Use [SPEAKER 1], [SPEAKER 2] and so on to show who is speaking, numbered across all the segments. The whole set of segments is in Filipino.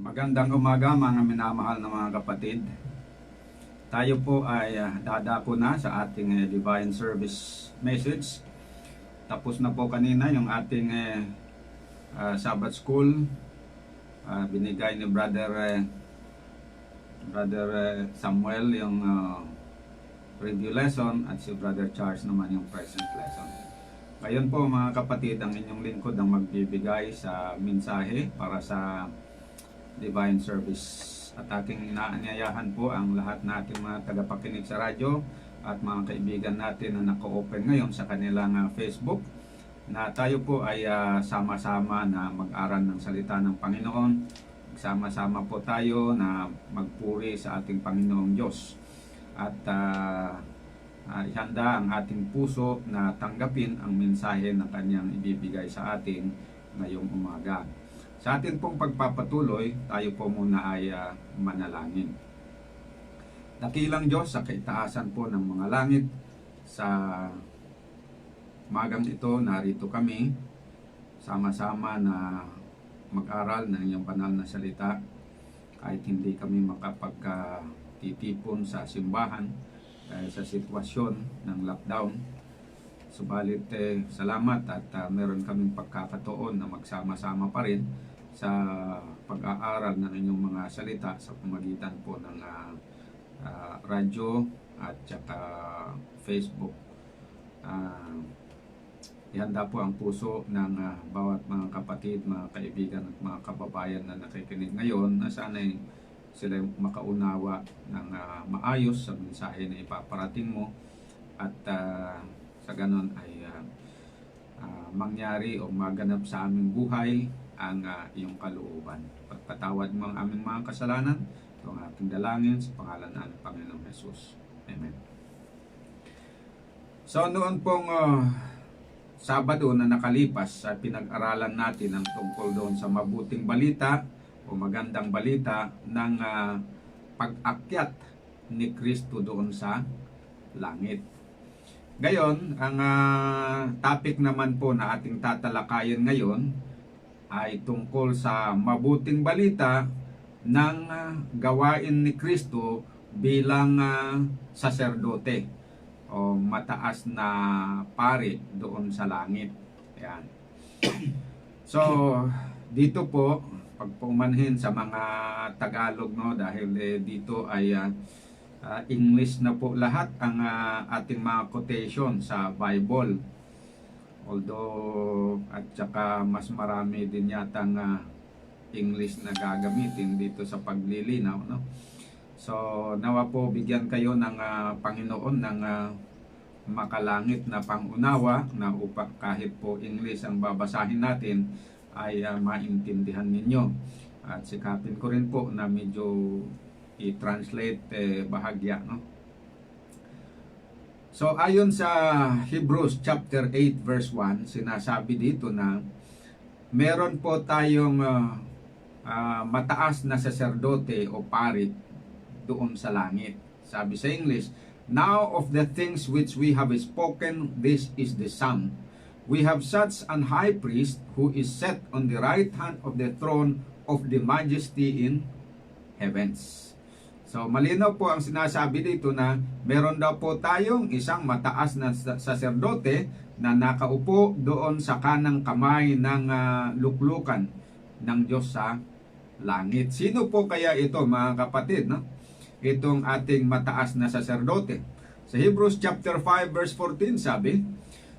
[SPEAKER 1] Magandang umaga mga minamahal na mga kapatid. Tayo po ay dadako na sa ating Divine Service message. Tapos na po kanina yung ating Sabbath School. Binigay ni Brother Samuel yung review lesson at si Brother Charles naman yung present lesson. Ngayon po mga kapatid, ang inyong lingkod ang magbibigay sa mensahe para sa Divine Service. At aking inaanyayahan po ang lahat nating mga tagapakinig sa radyo at mga kaibigan natin na naka-open ngayon sa kanilang Facebook na tayo po ay sama-sama na mag-aral ng salita ng Panginoon. Sama-sama po tayo na magpuri sa ating Panginoong Diyos at ihanda ang ating puso na tanggapin ang mensahe na kanyang ibibigay sa atin ngayong umaga. Sa atin pong pagpapatuloy, tayo po muna ay manalangin. Dakilang Diyos, sa kaitaasan po ng mga langit, sa umagang ito, narito kami, sama-sama na mag-aral ng iyong banal na salita, kahit hindi kami makapagtitipon sa simbahan dahil sa sitwasyon ng lockdown. Subalit salamat at meron kaming pagkakataon na magsama-sama pa rin sa pag-aaral ng inyong mga salita sa pamagitan po ng radyo at saka Facebook. Ihanda po ang puso ng bawat mga kapatid, mga kaibigan at mga kababayan na nakikinig ngayon na sana'y sila makaunawa ng maayos sa mensahe na ipaparating mo at sa ganon ay mangyari o maganap sa aming buhay ang iyong kalooban. Pagpatawad mo ang aming mga kasalanan, ito ang ating dalangin sa pangalan ng Panginoong Jesus. Amen. So noon pong Sabado na nakalipas, pinag-aralan natin ang tungkol doon sa mabuting balita o magandang balita ng pag-akyat ni Kristo doon sa langit. Gayon, ang topic naman po na ating tatalakayin ngayon ay tungkol sa mabuting balita ng gawain ni Kristo bilang saserdote o mataas na pari doon sa langit. Ayan. So, dito po, pagpumanhin sa mga Tagalog, no, dahil dito ay English na po lahat ang ating mga quotation sa Bible. Although at saka mas marami din yata English na gagamitin dito sa paglilinaw, no? So nawa po bigyan kayo ng Panginoon ng makalangit na pangunawa na upang kahit po English ang babasahin natin ay maintindihan ninyo. At sikapin ko rin po na medyo i-translate bahagya, no? So ayon sa Hebrews chapter 8 verse 1, sinasabi dito na meron po tayong mataas na saserdote o pari doon sa langit. Sabi sa English, "Now of the things which we have spoken, this is the sum. We have such an high priest who is set on the right hand of the throne of the majesty in heavens." So malinaw po ang sinasabi dito na meron daw po tayong isang mataas na saserdote na nakaupo doon sa kanang kamay ng luklukan ng Diyos sa langit. Sino po kaya ito mga kapatid, no? Itong ating mataas na saserdote. Sa Hebrews chapter 5 verse 14 sabi,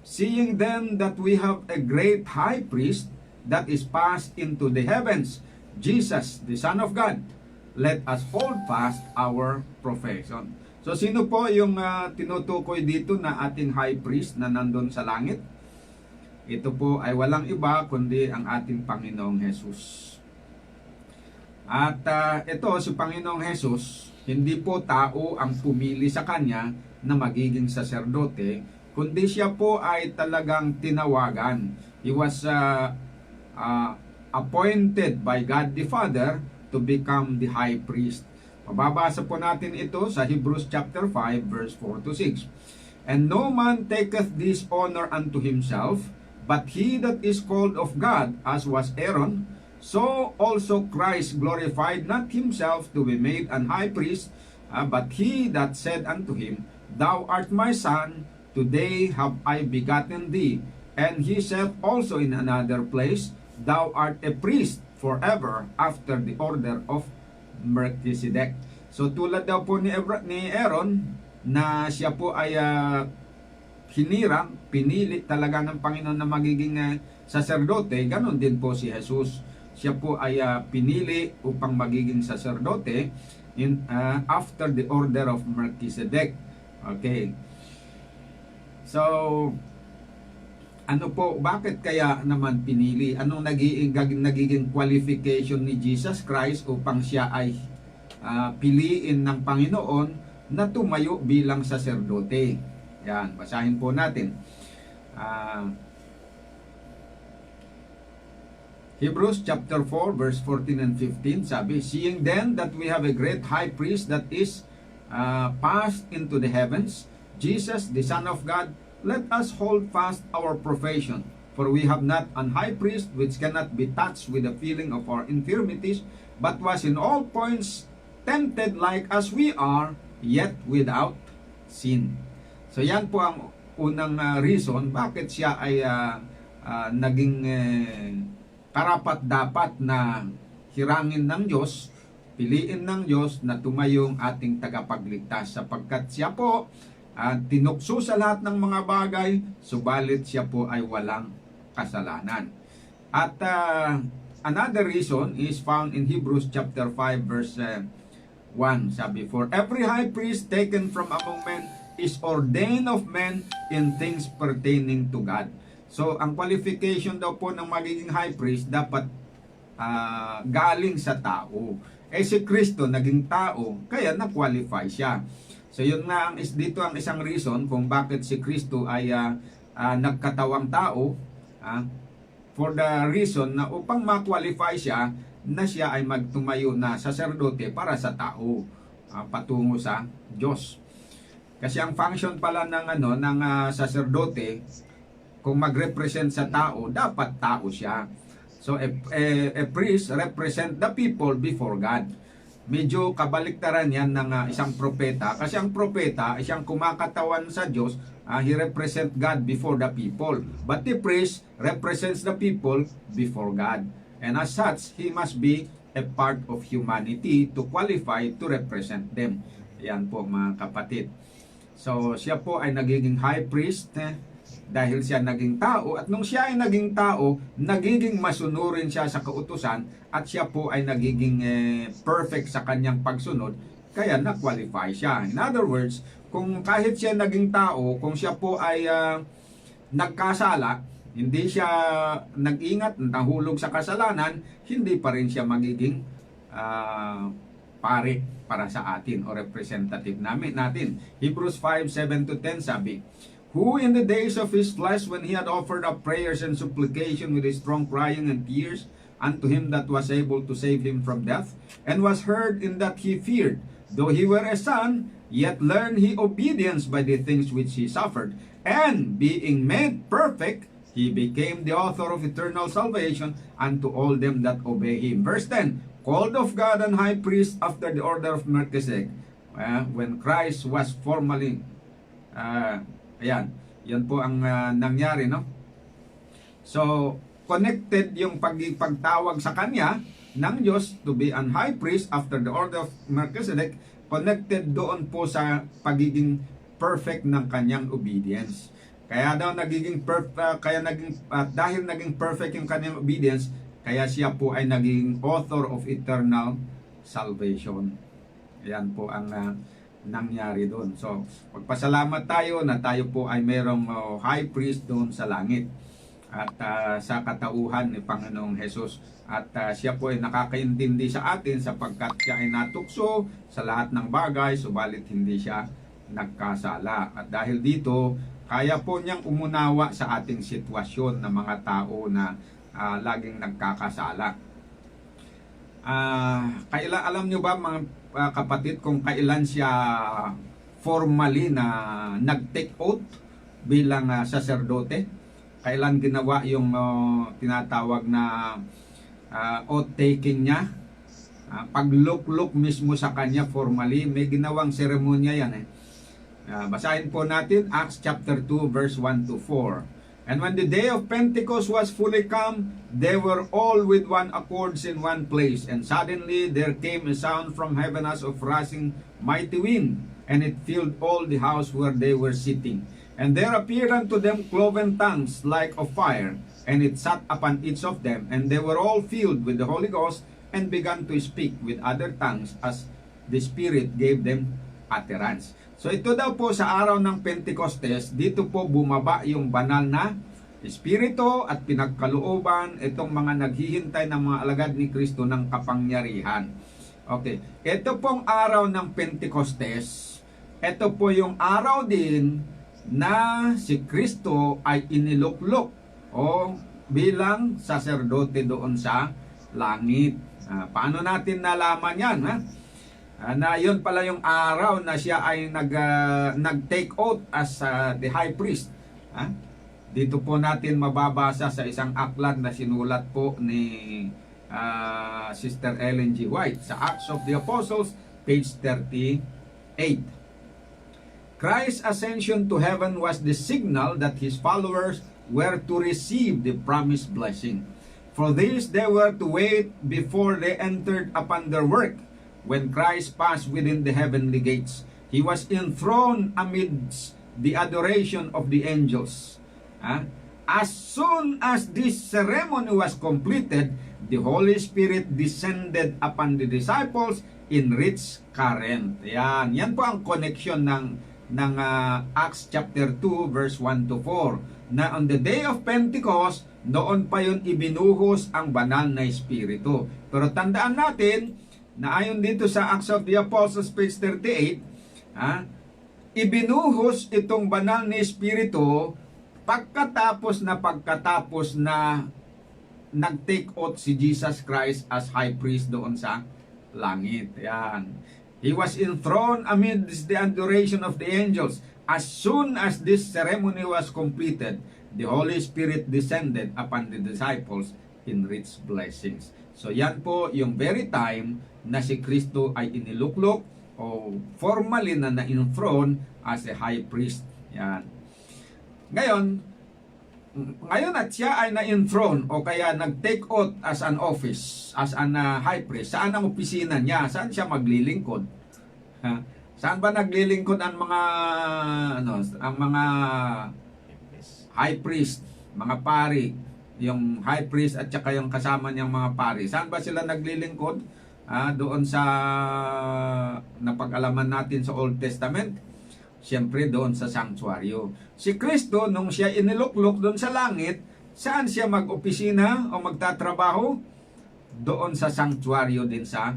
[SPEAKER 1] "Seeing then that we have a great high priest that is passed into the heavens, Jesus, the Son of God, let us hold fast our profession." So sino po yung tinutukoy dito na ating high priest na nandun sa langit? Ito po ay walang iba kundi ang ating Panginoong Jesus. At ito si Panginoong Jesus, hindi po tao ang pumili sa kanya na magiging saserdote, kundi siya po ay talagang tinawagan. He was appointed by God the Father to become the high priest. Mababasa po natin ito sa Hebrews chapter 5 verse 4 to 6. "And no man taketh this honor unto himself, but he that is called of God, as was Aaron, So also Christ glorified not himself to be made an high priest, but he that said unto him, Thou art my son, today have I begotten thee. And he said also in another place, Thou art a priest forever after the order of Melchizedek. So tulad daw po ni Aaron, na siya po ay hinirang, pinili talaga ng Panginoon na magiging saserdote, ganon din po si Jesus. Siya po ay pinili upang magiging saserdote after the order of Melchizedek. Okay. So, ano po, bakit kaya naman pinili? Anong nagiging qualification ni Jesus Christ upang siya ay piliin ng Panginoon na tumayo bilang saserdote? Yan, basahin po natin. Hebrews chapter 4 verse 14 and 15 sabi, Seeing then that we have a great high priest that is passed into the heavens, Jesus the Son of God, let us hold fast our profession. For we have not an high priest which cannot be touched with the feeling of our infirmities, but was in all points tempted like as we are, yet without sin. So yan po ang unang reason bakit siya ay naging karapat-dapat na hirangin ng Diyos, piliin ng Diyos na tumayong ating tagapagligtas, sapagkat siya po tinukso sa lahat ng mga bagay, subalit siya po ay walang kasalanan. At another reason is found in Hebrews chapter 5 verse 1. Sabi, For every high priest taken from among men is ordained of men in things pertaining to God. So, ang qualification daw po ng magiging high priest dapat galing sa tao. Si Kristo naging tao, kaya na-qualify siya. So, yun nga dito ang isang reason kung bakit si Kristo ay nagkatawang tao, for the reason na upang ma-qualify siya na siya ay magtumayo na saserdote para sa tao, patungo sa Diyos. Kasi ang function pala ng saserdote, kung mag-represent sa tao, dapat tao siya. So, a priest represent the people before God. Medyo kabaliktaran yan ng isang propeta. Kasi ang propeta, siyang kumakatawan sa Diyos, he represent God before the people. But the priest represents the people before God. And as such, he must be a part of humanity to qualify to represent them. Yan po mga kapatid. So, siya po ay nagiging high priest dahil siya naging tao, at nung siya ay naging tao, nagiging masunurin siya sa kautusan, at siya po ay nagiging perfect sa kanyang pagsunod, kaya na-qualify siya. In other words, kung kahit siya naging tao, kung siya po ay nagkasala, hindi siya nag-ingat, nahulog sa kasalanan, hindi pa rin siya magiging pare para sa atin o representative natin. Hebrews 5:7-10 sabi, Who in the days of his flesh, when he had offered up prayers and supplication with a strong crying and tears unto him that was able to save him from death, and was heard in that he feared, though he were a son, yet learned he obedience by the things which he suffered, and being made perfect, he became the author of eternal salvation unto all them that obey him. Verse 10, Called of God and high priest after the order of Melchizedek, when Christ was formally ayan, yan po ang nangyari, no? So, connected yung pagtawag sa kanya ng Diyos to be an high priest after the order of Melchizedek, connected doon po sa pagiging perfect ng kanyang obedience. Kaya daw nagiging dahil naging perfect yung kanyang obedience, kaya siya po ay naging author of eternal salvation. Ayan po ang nangyari doon. So, magpasalamat tayo na tayo po ay merong high priest doon sa langit at sa katauhan ni Panginoong Hesus. At siya po ay nakakaintindi sa atin sapagkat siya ay natukso sa lahat ng bagay, subalit hindi siya nagkasala. At dahil dito, kaya po niyang umunawa sa ating sitwasyon ng mga tao na laging nagkakasala. Alam nyo ba mga kapatid kung kailan siya formally na nag-take oath bilang saserdote? Kailan ginawa yung tinatawag na oath-taking niya. Pagluklok mismo sa kanya formally, may ginawang seremonya yan. Basahin po natin Acts chapter 2 verse 1 to 4. And when the day of Pentecost was fully come, they were all with one accord in one place. And suddenly there came a sound from heaven as of rushing mighty wind, and it filled all the house where they were sitting. And there appeared unto them cloven tongues like of fire, and it sat upon each of them. And they were all filled with the Holy Ghost, and began to speak with other tongues as the Spirit gave them utterance. So ito daw po sa araw ng Pentecostes, dito po bumaba yung banal na Espiritu at pinagkalooban itong mga naghihintay ng mga alagad ni Kristo ng kapangyarihan. Okay, ito pong araw ng Pentecostes, ito po yung araw din na si Kristo ay iniluklok o bilang saserdote doon sa langit. Paano natin nalaman yan? Na yun pala yung araw na siya ay nag-take oath as the high priest. Dito po natin mababasa sa isang aklat na sinulat po ni Sister Ellen G. White sa Acts of the Apostles, page 38. Christ's ascension to heaven was the signal that his followers were to receive the promised blessing. For this they were to wait before they entered upon their work. When Christ passed within the heavenly gates, he was enthroned amidst the adoration of the angels. As soon as this ceremony was completed, the Holy Spirit descended upon the disciples in rich current. Yan po ang connection ng Acts chapter 2 verse 1 to 4. Na on the day of Pentecost, doon pa yun ibinuhos ang banal na Espiritu. Pero tandaan natin na ayon dito sa Acts of the Apostles page 38, ibinuhos itong banal na Espiritu pagkatapos na nag-take oath si Jesus Christ as high priest doon sa langit. Yan. He was enthroned amidst the adoration of the angels. As soon as this ceremony was completed, the Holy Spirit descended upon the disciples in rich blessings. So yan po yung very time na si Kristo ay iniluklok o formally na na-enthrone as a high priest. Yan. Ngayon at siya ay na-enthrone o kaya nag-take oath as an office, as an high priest. Saan ang opisina niya? Saan siya maglilingkod? Saan ba naglilingkod ang mga high priest, mga pari, yung high priest at saka yung kasama niyang mga pari? Saan ba sila naglilingkod? Doon sa napag-alaman natin sa Old Testament, siyempre doon sa sanctuaryo. Si Kristo, nung siya iniluklok doon sa langit, saan siya mag-opisina o magtatrabaho? Doon sa sanctuaryo din sa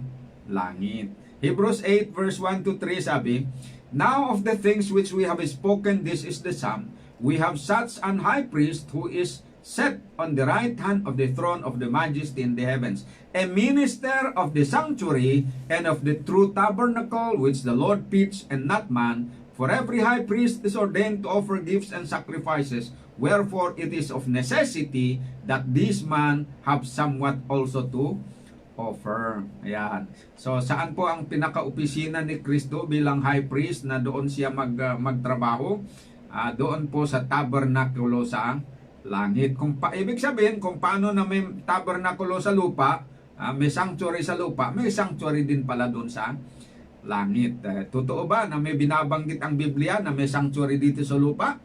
[SPEAKER 1] langit. Hebrews 8 verse 1 to 3 sabi, Now of the things which we have spoken, this is the sum. We have such an high priest who is set on the right hand of the throne of the majesty in the heavens, a minister of the sanctuary and of the true tabernacle which the Lord pitched and not man. For every high priest is ordained to offer gifts and sacrifices, wherefore it is of necessity that this man have somewhat also to offer. Ayan. So saan po ang pinaka-opisina ni Kristo bilang high priest na doon siya magtrabaho? Doon po sa tabernakulo sa langit. Ibig sabihin, kung paano na may tabernakulo sa lupa, may sanctuary sa lupa, may sanctuary din pala doon sa langit. Totoo ba na may binabanggit ang Biblia na may sanctuary dito sa lupa?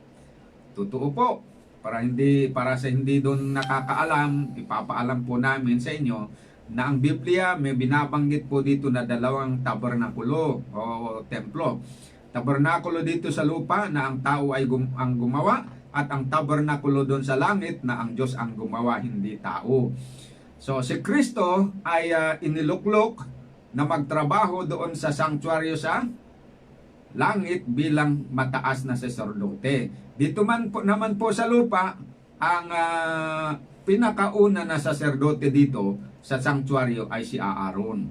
[SPEAKER 1] Totoo po. Para sa hindi doon nakakaalam, ipapaalam po namin sa inyo na ang Biblia may binabanggit po dito na dalawang tabernakulo o templo. Tabernakulo dito sa lupa na ang tao ay ang gumawa, at ang tabernakulo doon sa langit na ang Diyos ang gumawa, hindi tao. So si Kristo ay iniluklok na magtrabaho doon sa sanctuaryo sa langit bilang mataas na saserdote. Dito naman po sa lupa, ang pinakauna na saserdote dito sa sanctuaryo ay si Aaron.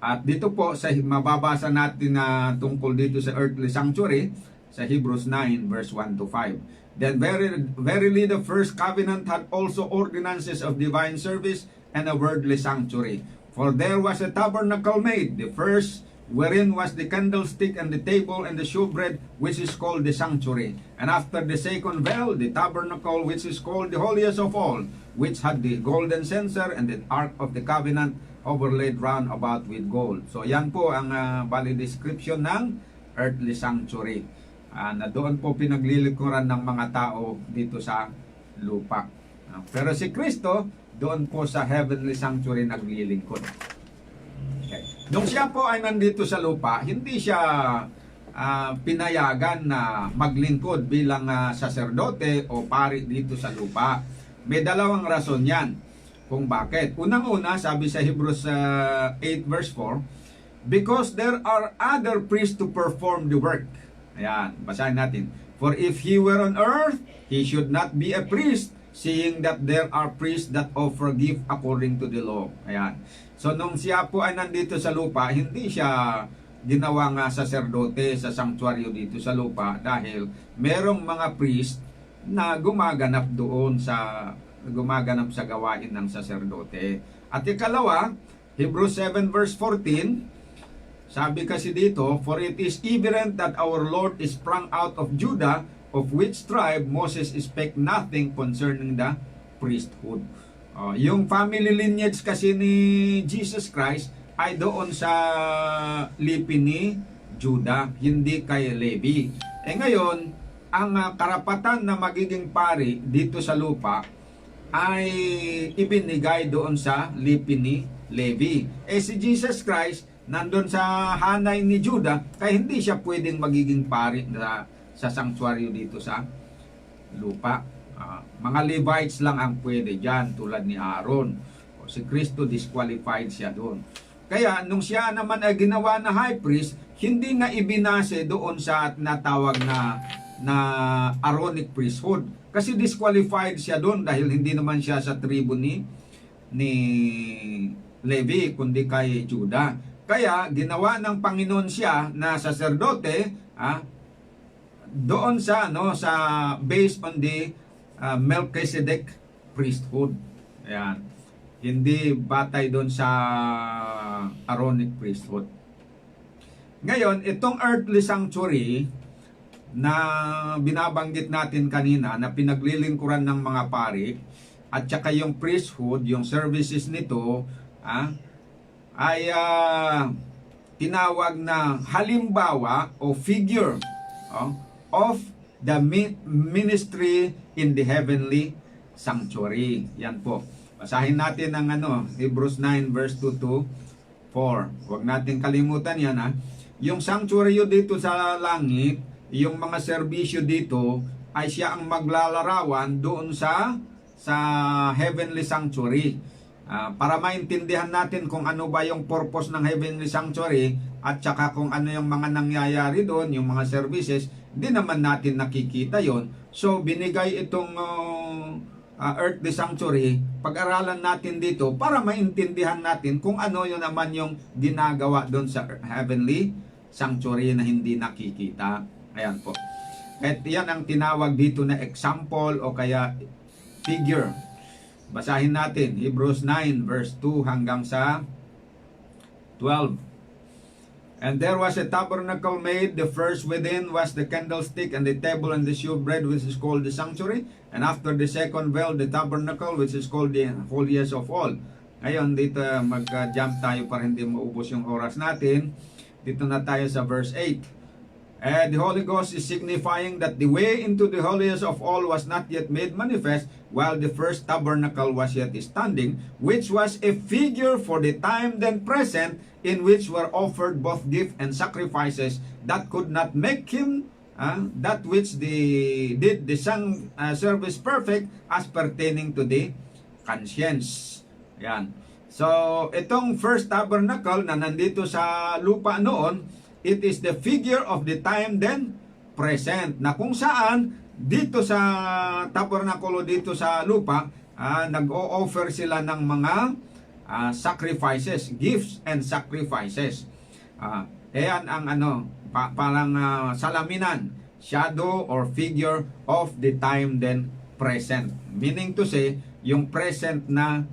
[SPEAKER 1] At dito po sa mababasa natin na tungkol dito sa earthly sanctuary, sa Hebrews 9 verse 1 to 5. Then verily the first covenant had also ordinances of divine service and a worldly sanctuary. For there was a tabernacle made, the first, wherein was the candlestick and the table and the shewbread, which is called the sanctuary. And after the second veil, the tabernacle, which is called the holiest of all, which had the golden censer and the ark of the covenant overlaid round about with gold. So yan po ang bali description ng earthly sanctuary. Na doon po pinaglilingkuran ng mga tao dito sa lupa. Pero si Kristo, doon po sa heavenly sanctuary naglilingkod. Okay. Nung siya po ay nandito sa lupa, hindi siya pinayagan na maglingkod bilang saserdote o pari dito sa lupa. May dalawang rason yan kung bakit. Unang-una, sabi sa Hebrews 8 verse 4, because there are other priests to perform the work. Ayan, basahin natin. For if he were on earth, he should not be a priest, seeing that there are priests that offer gift according to the law. Ayan. So, nung siya po ay nandito sa lupa, hindi siya ginawang saserdote sa sanctuaryo dito sa lupa dahil merong mga priest na gumaganap sa gawain ng saserdote. At ikalawa, Hebrews 7 verse 14, sabi kasi dito, for it is evident that our Lord is sprung out of Judah, of which tribe Moses spake nothing concerning the priesthood. Yung family lineage kasi ni Jesus Christ ay doon sa lipi ni Judah, hindi kay Levi. Ngayon, ang karapatan na magiging pari dito sa lupa ay ibinigay doon sa lipi ni Levi. Si Jesus Christ nandun sa hanay ni Judah, kaya hindi siya pwedeng magiging pari sa sanctuaryo dito sa lupa. Mga Levites lang ang pwede dyan, tulad ni Aaron. Si Kristo disqualified siya doon. Kaya nung siya naman ay ginawa na high priest, hindi na ibinase doon sa natawag na Aaronic priesthood. Kasi disqualified siya doon dahil hindi naman siya sa tribo ni Levi, kundi kay Judah. Kaya ginawa ng Panginoon siya na saserdote doon sa based on the Melchizedek priesthood. Ayan. Hindi batay doon sa Aaronic priesthood. Ngayon, itong earthly sanctuary na binabanggit natin kanina na pinaglilingkuran ng mga pari at saka yung priesthood, yung services nito, ay tinawag na halimbawa o figure of the ministry in the heavenly sanctuary. Yan po. Basahin natin ang Hebrews 9 verse 2 to 4. Huwag natin kalimutan yan Yung sanctuary dito sa langit, yung mga serbisyo dito ay siya ang maglalarawan doon sa heavenly sanctuary. Para maintindihan natin kung ano ba yung purpose ng heavenly sanctuary at saka kung ano yung mga nangyayari doon, yung mga services, hindi naman natin nakikita yon. So binigay itong earthly sanctuary, pag-aralan natin dito para maintindihan natin kung ano yun naman yung ginagawa doon sa heavenly sanctuary na hindi nakikita. Ayan po. At yan ang tinawag dito na example o kaya figure. Basahin natin, Hebrews 9 verse 2 hanggang sa 12. And there was a tabernacle made, the first within was the candlestick and the table and the shewbread, which is called the sanctuary. And after the second veil, the tabernacle, which is called the holiest of all. Ngayon, dito mag-jump tayo para hindi maubos yung oras natin. Dito na tayo sa verse 8. And the Holy Ghost is signifying that the way into the holiest of all was not yet made manifest, while the first tabernacle was yet standing, which was a figure for the time then present, in which were offered both gift and sacrifices that could not make him that which did the service perfect as pertaining to the conscience. Yan. So, itong first tabernacle na nandito sa lupa noon, it is the figure of the time then present, na kung saan dito sa tabernakulo dito sa lupa, nag-o-offer sila ng mga sacrifices, gifts and sacrifices. Ayan ang parang salaminan. shadow or figure of the time then present. Meaning to say, yung present na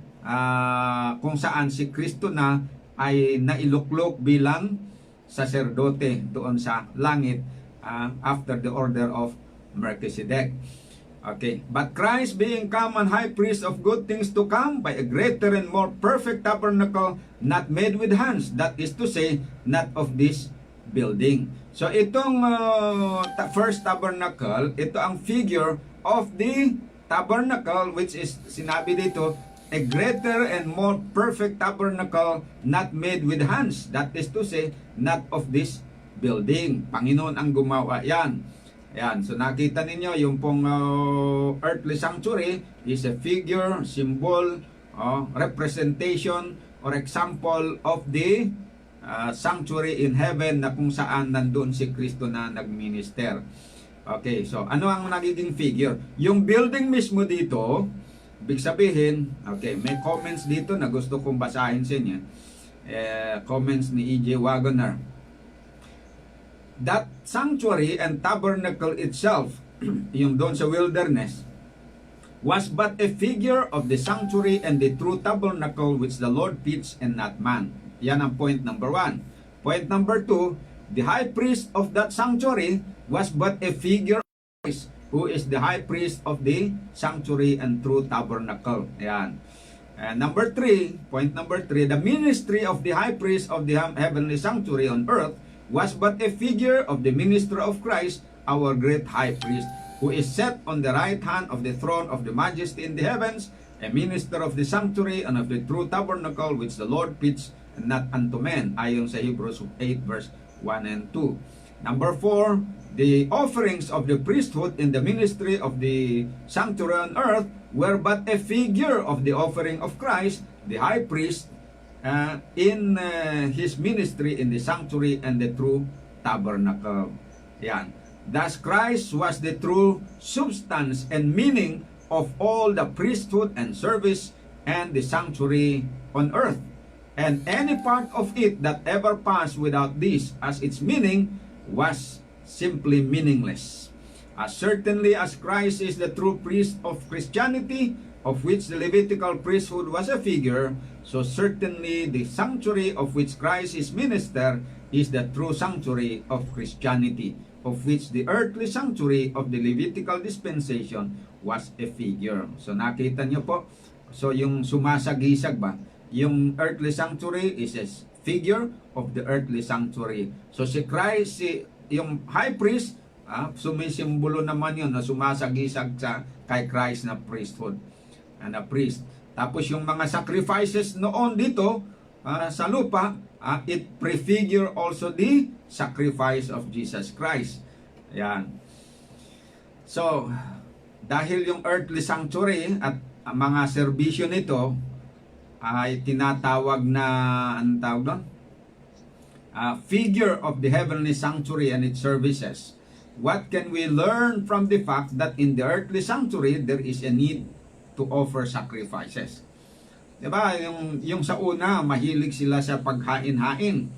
[SPEAKER 1] kung saan si Kristo na ay nailuklok bilang saserdote doon sa langit after the order of Melchizedek. Okay, but Christ being common high priest of good things to come by a greater and more perfect tabernacle not made with hands, that is to say, not of this building. So itong first tabernacle, ito ang figure of the tabernacle which is sinabi dito, a greater and more perfect tabernacle not made with hands, that is to say, not of this building. Panginoon ang gumawa yan. Ayan, so nakita ninyo yung pong earthly sanctuary is a figure, symbol, representation or example of the sanctuary in heaven na kung saan nandun si Kristo na nagminister. Okay, so ano ang nagiging figure? Yung building mismo dito, ibig sabihin, okay, may comments dito na gusto kong basahin sa inyo. Comments ni E.J. Wagoner. That sanctuary and tabernacle itself, yung doon sa wilderness, was but a figure of the sanctuary and the true tabernacle which the Lord pitched and not man. Yan ang point number 1. Point number 2, the high priest of that sanctuary was but a figure of Christ, who is the high priest of the sanctuary and true tabernacle. Yan. And number 3, point number 3, the ministry of the high priest of the heavenly sanctuary on earth was but a figure of the ministry of Christ, our great high priest, who is set on the right hand of the throne of the majesty in the heavens, a minister of the sanctuary and of the true tabernacle which the Lord pitched and not unto men, ayon sa Hebrews 8 verse 1 and 2. Number 4, the offerings of the priesthood in the ministry of the sanctuary on earth were but a figure of the offering of Christ, the high priest, in his ministry in the sanctuary and the true tabernacle. Yan. Thus Christ was the true substance and meaning of all the priesthood and service and the sanctuary on earth. And any part of it that ever passed without this as its meaning was simply meaningless. As certainly as Christ is the true priest of Christianity, of which the Levitical priesthood was a figure, so certainly the sanctuary of which Christ is minister is the true sanctuary of Christianity, of which the earthly sanctuary of the Levitical dispensation was a figure. So nakita nyo po, so yung sumasagisag ba, yung earthly sanctuary is a figure of the earthly sanctuary. So si Christ, yung high priest, sumisimbolo naman yun na sumasagisag sa kay Christ na priesthood and a priest. Tapos yung mga sacrifices noon dito sa lupa, it prefigure also the sacrifice of Jesus Christ. Ayan. So, dahil yung earthly sanctuary at mga serbisyo nito ay tinatawag na, anong tawag doon? Figure of the heavenly sanctuary and its services. What can we learn from the fact that in the earthly sanctuary there is a need to offer sacrifices? Diba? Yung sa una, mahilig sila sa paghain-hain.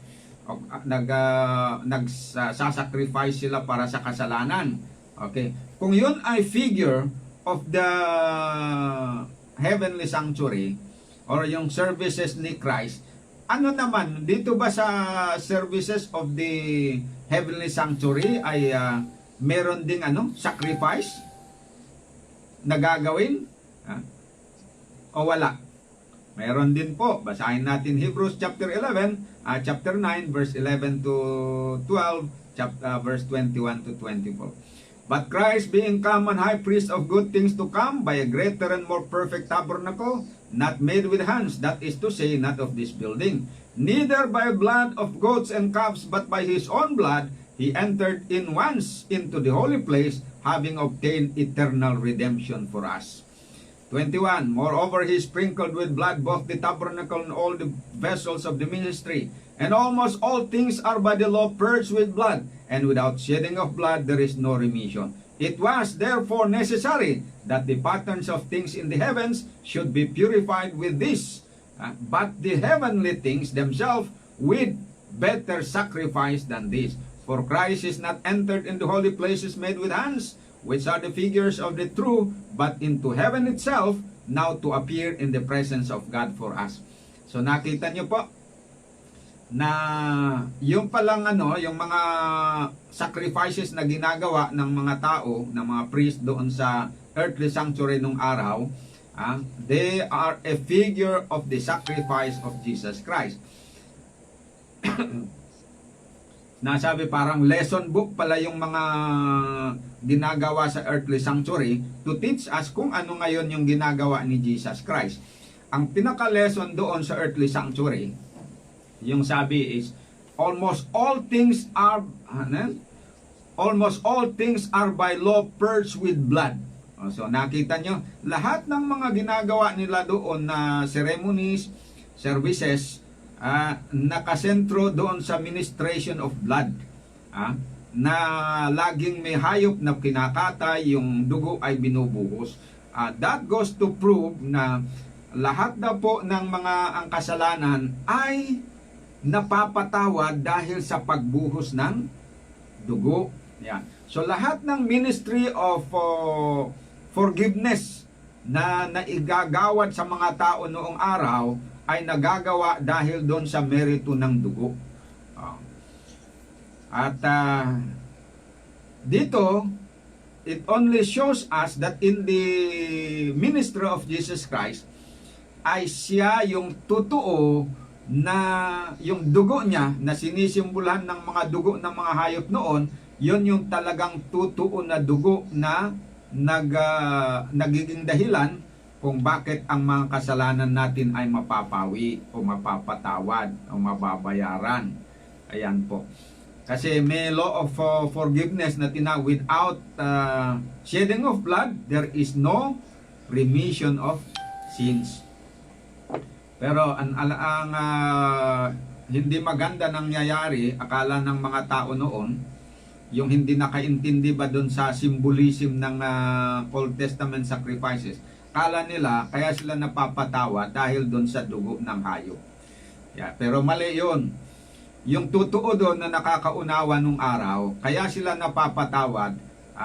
[SPEAKER 1] Nagsasacrifice sila para sa kasalanan. Okay. Kung yun ay figure of the heavenly sanctuary or yung services ni Christ, ano naman, dito ba sa services of the heavenly sanctuary ay meron ding sacrifice na gagawin? O wala? Meron din po. Basahin natin Hebrews chapter 11, chapter 9, verse 11 to 12, verse 21 to 24. But Christ being common high priest of good things to come by a greater and more perfect tabernacle, not made with hands, that is to say, not of this building, neither by blood of goats and calves, but by his own blood, he entered in once into the holy place, having obtained eternal redemption for us. 21. Moreover, he sprinkled with blood both the tabernacle and all the vessels of the ministry. And almost all things are by the law purged with blood, and without shedding of blood there is no remission. It was therefore necessary that the patterns of things in the heavens should be purified with this, but the heavenly things themselves with better sacrifice than this. For Christ is not entered into holy places made with hands, which are the figures of the true, but into heaven itself, now to appear in the presence of God for us. So nakita nyo po na yung palang yung mga sacrifices na ginagawa ng mga tao, ng mga priest doon sa earthly sanctuary nung araw, they are a figure of the sacrifice of Jesus Christ. Nasabi parang lesson book pala yung mga ginagawa sa earthly sanctuary to teach us kung ano ngayon yung ginagawa ni Jesus Christ. Ang pinaka-lesson doon sa earthly sanctuary, yung sabi is, almost all things are by law purged with blood. So nakita nyo, lahat ng mga ginagawa nila doon na ceremonies, services, nakasentro doon sa ministration of blood, na laging may hayop na kinakatay, yung dugo ay binubuhos. That goes to prove na lahat na po ng mga ang kasalanan ay napapatawad dahil sa pagbuhos ng dugo. Yan. So lahat ng ministry of forgiveness na naigagawad sa mga tao noong araw ay nagagawa dahil doon sa merito ng dugo. At dito, it only shows us that in the ministry of Jesus Christ, ay siya yung totoo na yung dugo niya na sinisimbolahan ng mga dugo ng mga hayop noon, yon yung talagang totoo na dugo na nagiging dahilan kung bakit ang mga kasalanan natin ay mapapawi o mapapatawad o mababayaran. Ayan po. Kasi may law of forgiveness na without shedding of blood, there is no remission of sins. Pero ang hindi maganda nangyayari, akala ng mga tao noon, yung hindi nakaintindi ba doon sa symbolism ng Old Testament sacrifices, akala nila kaya sila napapatawa dahil doon sa dugo ng hayop. Pero mali yun. Yung totoo doon na nakakaunawa nung araw, kaya sila napapatawad,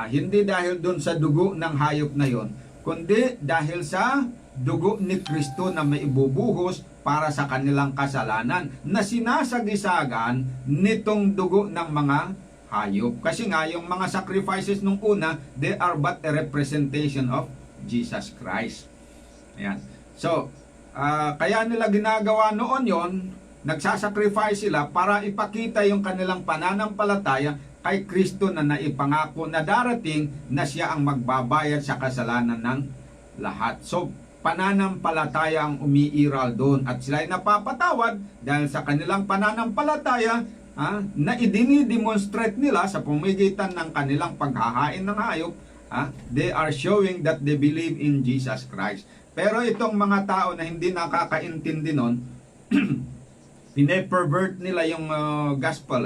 [SPEAKER 1] hindi dahil doon sa dugo ng hayop na yon, kundi dahil sa dugo ni Kristo na may ibubuhos para sa kanilang kasalanan na sinasagisagan nitong dugo ng mga hayop. Kasi nga yung mga sacrifices nung una, they are but a representation of Jesus Christ. Ayan. So, kaya nila ginagawa noon yon, nagsasacrifice sila para ipakita yung kanilang pananampalataya kay Kristo na naipangako na darating na siya ang magbabayad sa kasalanan ng lahat. So, pananampalataya ang umiiral doon at sila ay napapatawad dahil sa kanilang pananampalataya na idinidemonstrate nila sa pamamagitan ng kanilang paghahain ng hayop. They are showing that they believe in Jesus Christ. Pero itong mga tao na hindi nakakaintindi nun, pine-pervert nila yung gospel,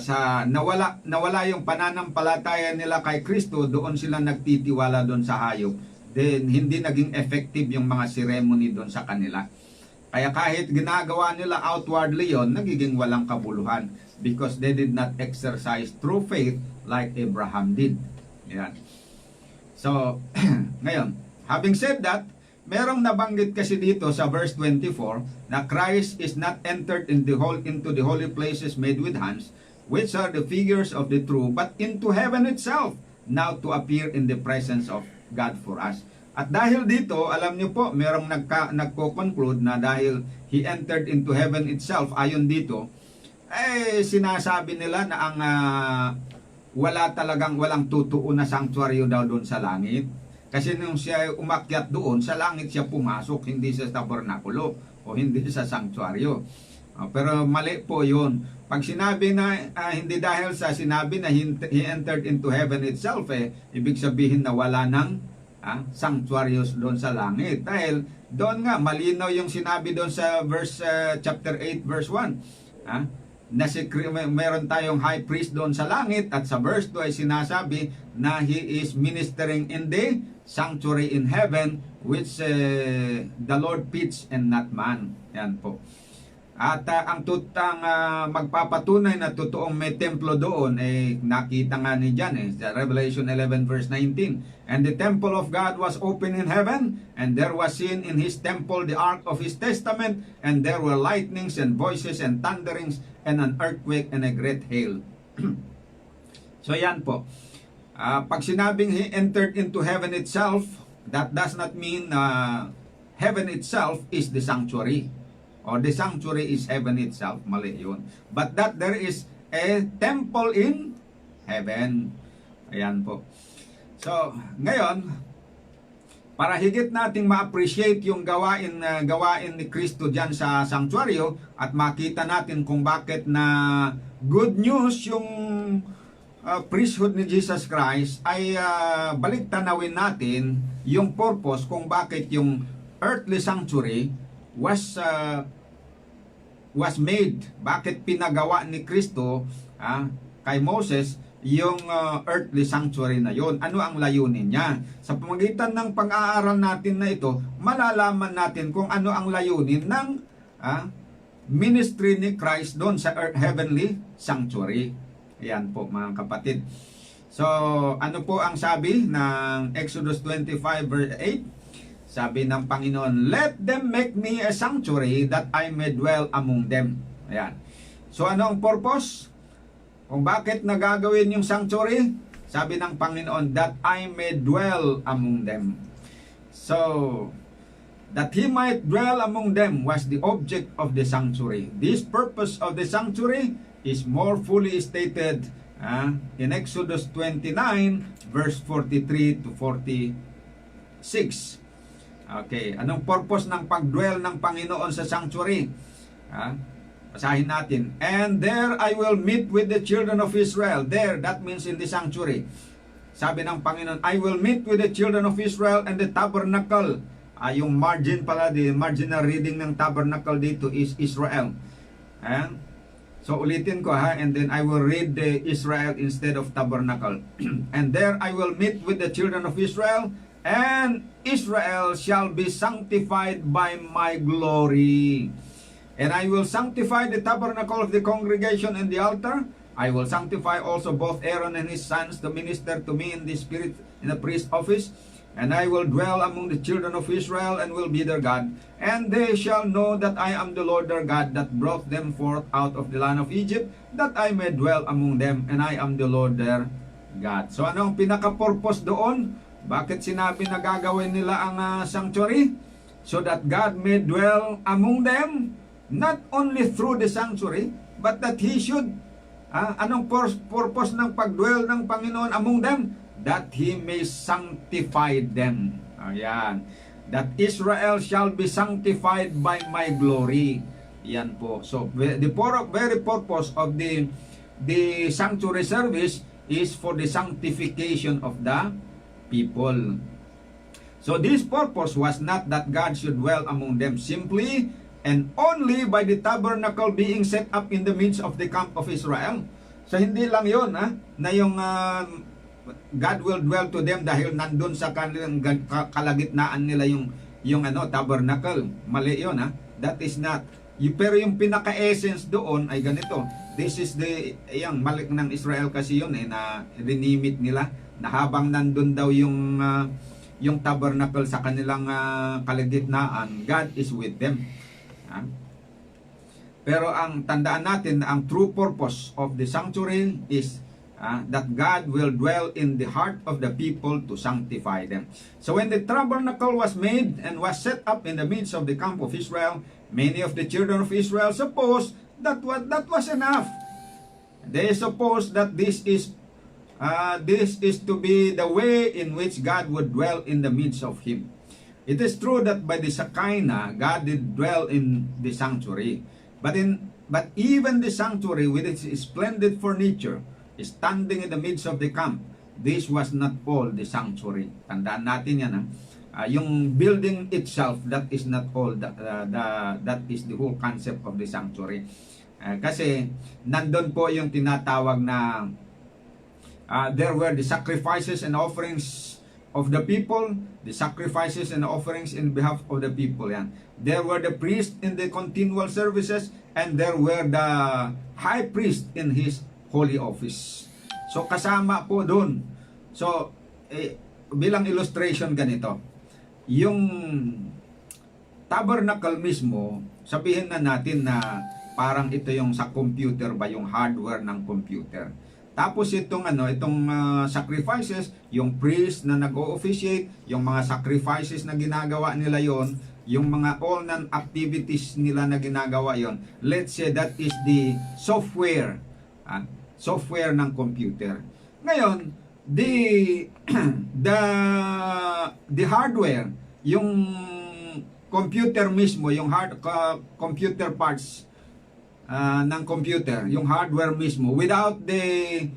[SPEAKER 1] sa nawala yung pananampalataya nila kay Kristo, doon sila nagtitiwala doon sa hayop. Then hindi naging effective yung mga ceremony doon sa kanila. Kaya kahit ginagawa nila outwardly yon, nagiging walang kabuluhan because they did not exercise true faith like Abraham did. Yan. So, ngayon, having said that, merong nabanggit kasi dito sa verse 24 na Christ is not entered into the holy places made with hands, which are the figures of the true, but into heaven itself, now to appear in the presence of God for us. At dahil dito, alam niyo po, merong nagko-conclude na dahil He entered into heaven itself, ayon dito, sinasabi nila na ang walang totoo na sanctuary daw doon sa langit. Kasi nung siya umakyat doon, sa langit siya pumasok, hindi sa tabernakulo o hindi sa sanctuaryo. Pero mali po yun. Pag sinabi na hindi dahil sa sinabi na he entered into heaven itself, ibig sabihin na wala ng sanctuaryos doon sa langit. Dahil doon nga, malinaw yung sinabi doon sa chapter 8 verse 1. Na meron tayong high priest doon sa langit at sa verse 2 ay sinasabi na he is ministering in the sanctuary in heaven which the Lord pitched and not man. Yan po. At magpapatunay na totoong may templo doon, nakita nga ni John sa Revelation 11 verse 19. And the temple of God was open in heaven, and there was seen in his temple the ark of his testament, and there were lightnings and voices and thunderings and an earthquake and a great hail. So yan po. Pag sinabing he entered into heaven itself, that does not mean heaven itself is the sanctuary. Or the sanctuary is heaven itself. Mali yun. But that there is a temple in heaven. Ayan po. So, ngayon, para higit nating ma-appreciate yung gawain ni Kristo dyan sa sanctuaryo at makita natin kung bakit na good news yung priesthood ni Jesus Christ, ay balik tanawin natin yung purpose kung bakit yung earthly sanctuary was made. Bakit pinagawa ni Kristo kay Moses yung earthly sanctuary na yon? Ano ang layunin niya? Sa pamamagitan ng pag-aaral natin na ito, malalaman natin kung ano ang layunin ng ministry ni Christ doon sa heavenly sanctuary. Ayan po mga kapatid. So, ano po ang sabi ng Exodus 25 verse 8? Sabi ng Panginoon, let them make me a sanctuary that I may dwell among them. Ayan. So ano ang purpose? Kung bakit nagagawin yung sanctuary? Sabi ng Panginoon, that I may dwell among them. So, that He might dwell among them was the object of the sanctuary. This purpose of the sanctuary is more fully stated in Exodus 29 verse 43 to 46. Okay, anong purpose ng pagdwell ng Panginoon sa sanctuary? Basahin natin. And there I will meet with the children of Israel. There, that means in the sanctuary. Sabi ng Panginoon, I will meet with the children of Israel and the tabernacle. Yung margin pala, the marginal reading ng tabernacle dito is Israel. So ulitin ko and then I will read the Israel instead of tabernacle. And there I will meet with the children of Israel, and Israel shall be sanctified by my glory. And I will sanctify the tabernacle of the congregation and the altar. I will sanctify also both Aaron and his sons to minister to me in the spirit in the priest office. And I will dwell among the children of Israel and will be their God. And they shall know that I am the Lord their God that brought them forth out of the land of Egypt, that I may dwell among them, and I am the Lord their God. So ano ang pinaka-purpose doon? Bakit sinabi na gagawin nila ang sanctuary? So that God may dwell among them, not only through the sanctuary, but that He should, anong purpose ng pagdwell ng Panginoon among them? That He may sanctify them. Ayan. That Israel shall be sanctified by my glory. Yan po. So, the very purpose of the sanctuary service is for the sanctification of the people. So this purpose was not that God should dwell among them simply and only by the tabernacle being set up in the midst of the camp of Israel. So hindi lang yun na yung God will dwell to them dahil nandun sa kanilang kalagitnaan nila yung tabernacle. Mali yun That is not. Pero yung pinaka-essence doon ay ganito. This is malik ng Israel kasi yun na rinimit nila na habang nandun daw yung tabernacle sa kanilang kalagitnaan, God is with them. Pero ang tandaan natin na ang true purpose of the sanctuary is that God will dwell in the heart of the people to sanctify them. So when the tabernacle was made and was set up in the midst of the camp of Israel, many of the children of Israel supposed that was enough. They supposed that this is to be the way in which God would dwell in the midst of him. It is true that by the Shekinah, God did dwell in the sanctuary. But even the sanctuary with its splendid furniture, standing in the midst of the camp, this was not all the sanctuary. Tandaan natin yan yung building itself, that is not all that is the whole concept of the sanctuary. Kasi nandun po yung tinatawag na there were the sacrifices and offerings of the people, the sacrifices and offerings in behalf of the people. Yan. There were the priests in the continual services, and there were the high priest in his holy office. So kasama po doon. So bilang illustration ganito, yung tabernacle mismo, sabihin na natin na parang ito yung sa computer ba, yung hardware ng computer. Tapos itong sacrifices, yung priest na nag-o-officiate, yung mga sacrifices na ginagawa nila yon, yung mga all non-activities nila na ginagawa yon. Let's say that is the software, software ng computer. Ngayon, the hardware, yung computer mismo, yung computer parts ng computer, yung hardware mismo, without the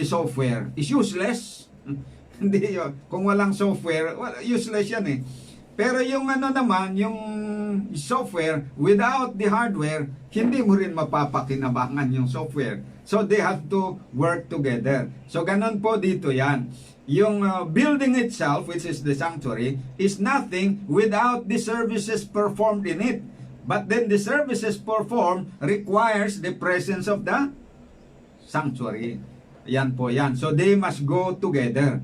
[SPEAKER 1] software is useless. Hindi yun. Kung walang software, useless yan eh. Pero yung naman, yung software, without the hardware, hindi mo rin mapapakinabangan yung software. So they have to work together. So ganun po dito yan. Yung building itself, which is the sanctuary, is nothing without the services performed in it. But then the services performed requires the presence of the sanctuary. Yan po yan. So they must go together.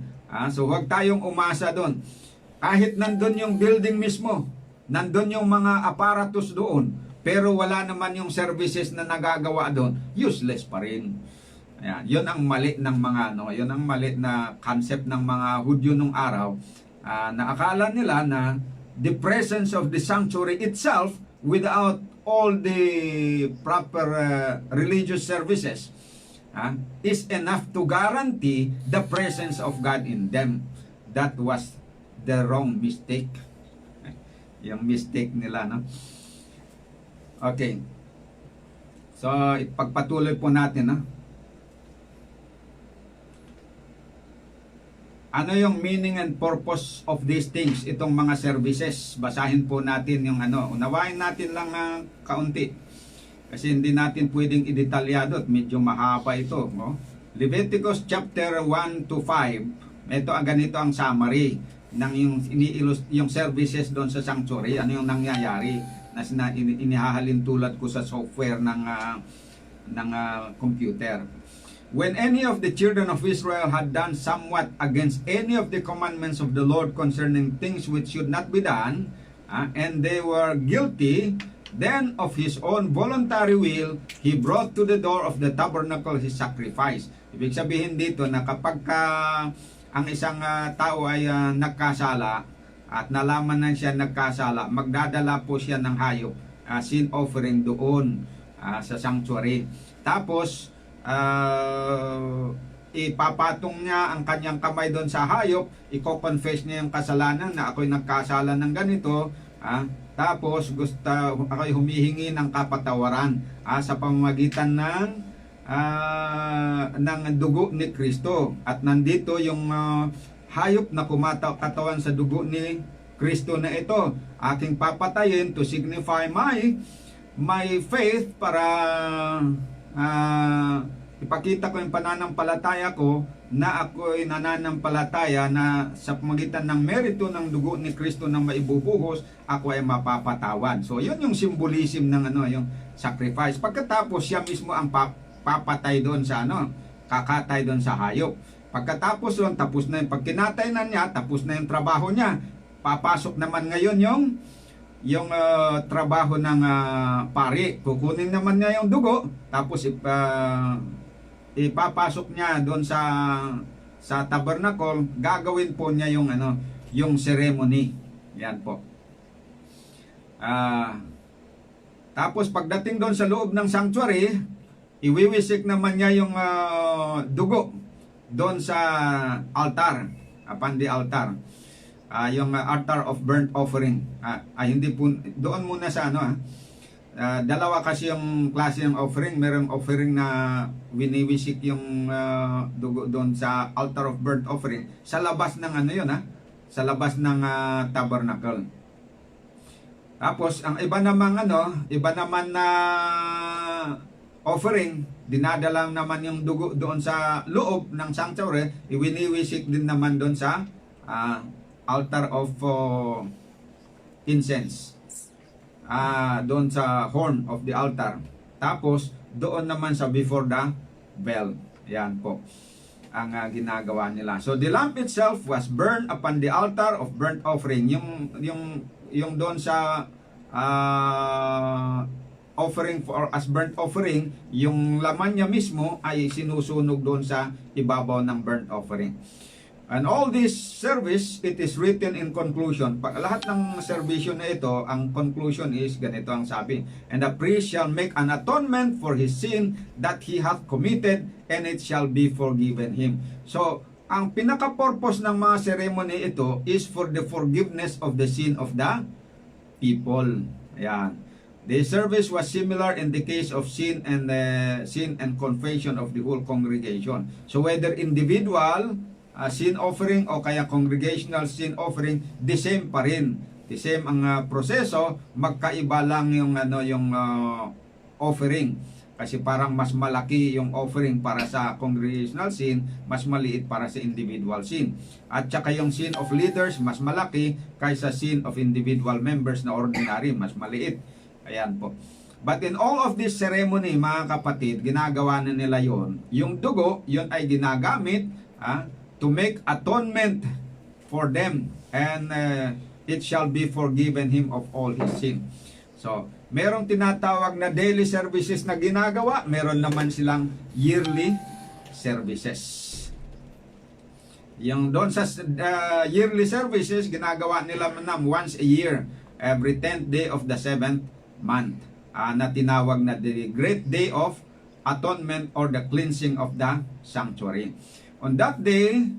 [SPEAKER 1] So huwag tayong umasa doon. Kahit nandun yung building mismo, nandun yung mga apparatus doon, pero wala naman yung services na nagagawa doon, useless pa rin. Ayan, yun ang mali ng mga yun ang mali na concept ng mga Hudyo nung araw, na akala nila na the presence of the sanctuary itself, without all the proper religious services, is enough to guarantee the presence of God in them. That was the wrong mistake. Yung mistake nila, no? Okay. So, ipagpatuloy po natin, no? Ano yung meaning and purpose of these things, itong mga services? Basahin po natin yung unawain natin lang kaunti. Kasi hindi natin pwedeng idetalyado at medyo mahaba ito. No? Leviticus chapter 1 to 5, ito ganito ang summary ng yung services doon sa sanctuary. Ano yung nangyayari na inihahalin tulad ko sa software ng computer. When any of the children of Israel had done somewhat against any of the commandments of the Lord concerning things which should not be done, and they were guilty, then of his own voluntary will, he brought to the door of the tabernacle his sacrifice. Ibig sabihin dito na kapag ang isang tao ay nagkasala at nalaman na siya nagkasala, magdadala po siya ng hayop, sin offering doon sa sanctuary. Tapos, ipapatong niya ang kanyang kamay doon sa hayop, i-confess niya yung kasalanan na ako'y nagkasala ng ganito, tapos ako'y humihingi ng kapatawaran sa pamamagitan ng dugo ni Kristo. At nandito yung hayop na kumakatawan sa dugo ni Kristo na ito, aking papatayin to signify my faith, para ipakita ko yung pananampalataya ko na ako'y nananampalataya na sa pamagitan ng merito ng dugo ni Kristo na maibubuhos, ako ay mapapatawad. So yun yung symbolism ng yung sacrifice. Pagkatapos siya mismo ang papatay doon sa kakatay doon sa hayop. Pagkatapos doon, tapos na yung pagkinatay na niya, tapos na yung trabaho niya. Papasok naman ngayon yung trabaho ng pari. Kukunin naman niya yung dugo, tapos ipapasok niya doon sa tabernacle. Gagawin po niya yung ceremony. Yan po. Tapos pagdating doon sa loob ng sanctuary, iwiwisik naman niya yung dugo doon sa altar, upon the altar. Yung altar of burnt offering. Hindi po doon muna sa dalawa kasi yung klase ng offering. Merong offering na winiwisik yung dugo doon sa altar of burnt offering sa labas ng sa labas ng tabernacle. Tapos ang iba naman na offering, dinadala naman yung dugo doon sa loob ng sanctuary, iwiniwisik din naman doon sa altar of incense. Doon sa horn of the altar. Tapos, doon naman sa before the bell. Yan po ang ginagawa nila. So the lamp itself was burned upon the altar of burnt offering. Yung doon sa offering for as burnt offering, yung laman niya mismo ay sinusunog doon sa ibabaw ng burnt offering. And all this service, it is written in conclusion. Lahat ng servisyo na ito, ang conclusion is ganito ang sabi. And the priest shall make an atonement for his sin that he hath committed, and it shall be forgiven him. So, ang pinaka-purpose ng mga ceremony ito is for the forgiveness of the sin of the people. Ayan. The service was similar in the case of sin and confession of the whole congregation. So, whether individual sin offering o kaya congregational sin offering, the same pa rin. The same ang proseso, magkaiba lang yung offering. Kasi parang mas malaki yung offering para sa congregational sin, mas maliit para sa individual sin. At saka yung sin of leaders, mas malaki kaysa sin of individual members na ordinary, mas maliit. Ayan po. But in all of this ceremony, mga kapatid, ginagawa na nila yon. Yung dugo, yun ay ginagamit to make atonement for them, and it shall be forgiven him of all his sin. So, merong tinatawag na daily services na ginagawa, meron naman silang yearly services. Yung doon sa yearly services, ginagawa nila once a year, every 10th day of the 7th month, na tinawag na the Great Day of Atonement or the cleansing of the sanctuary. On that day,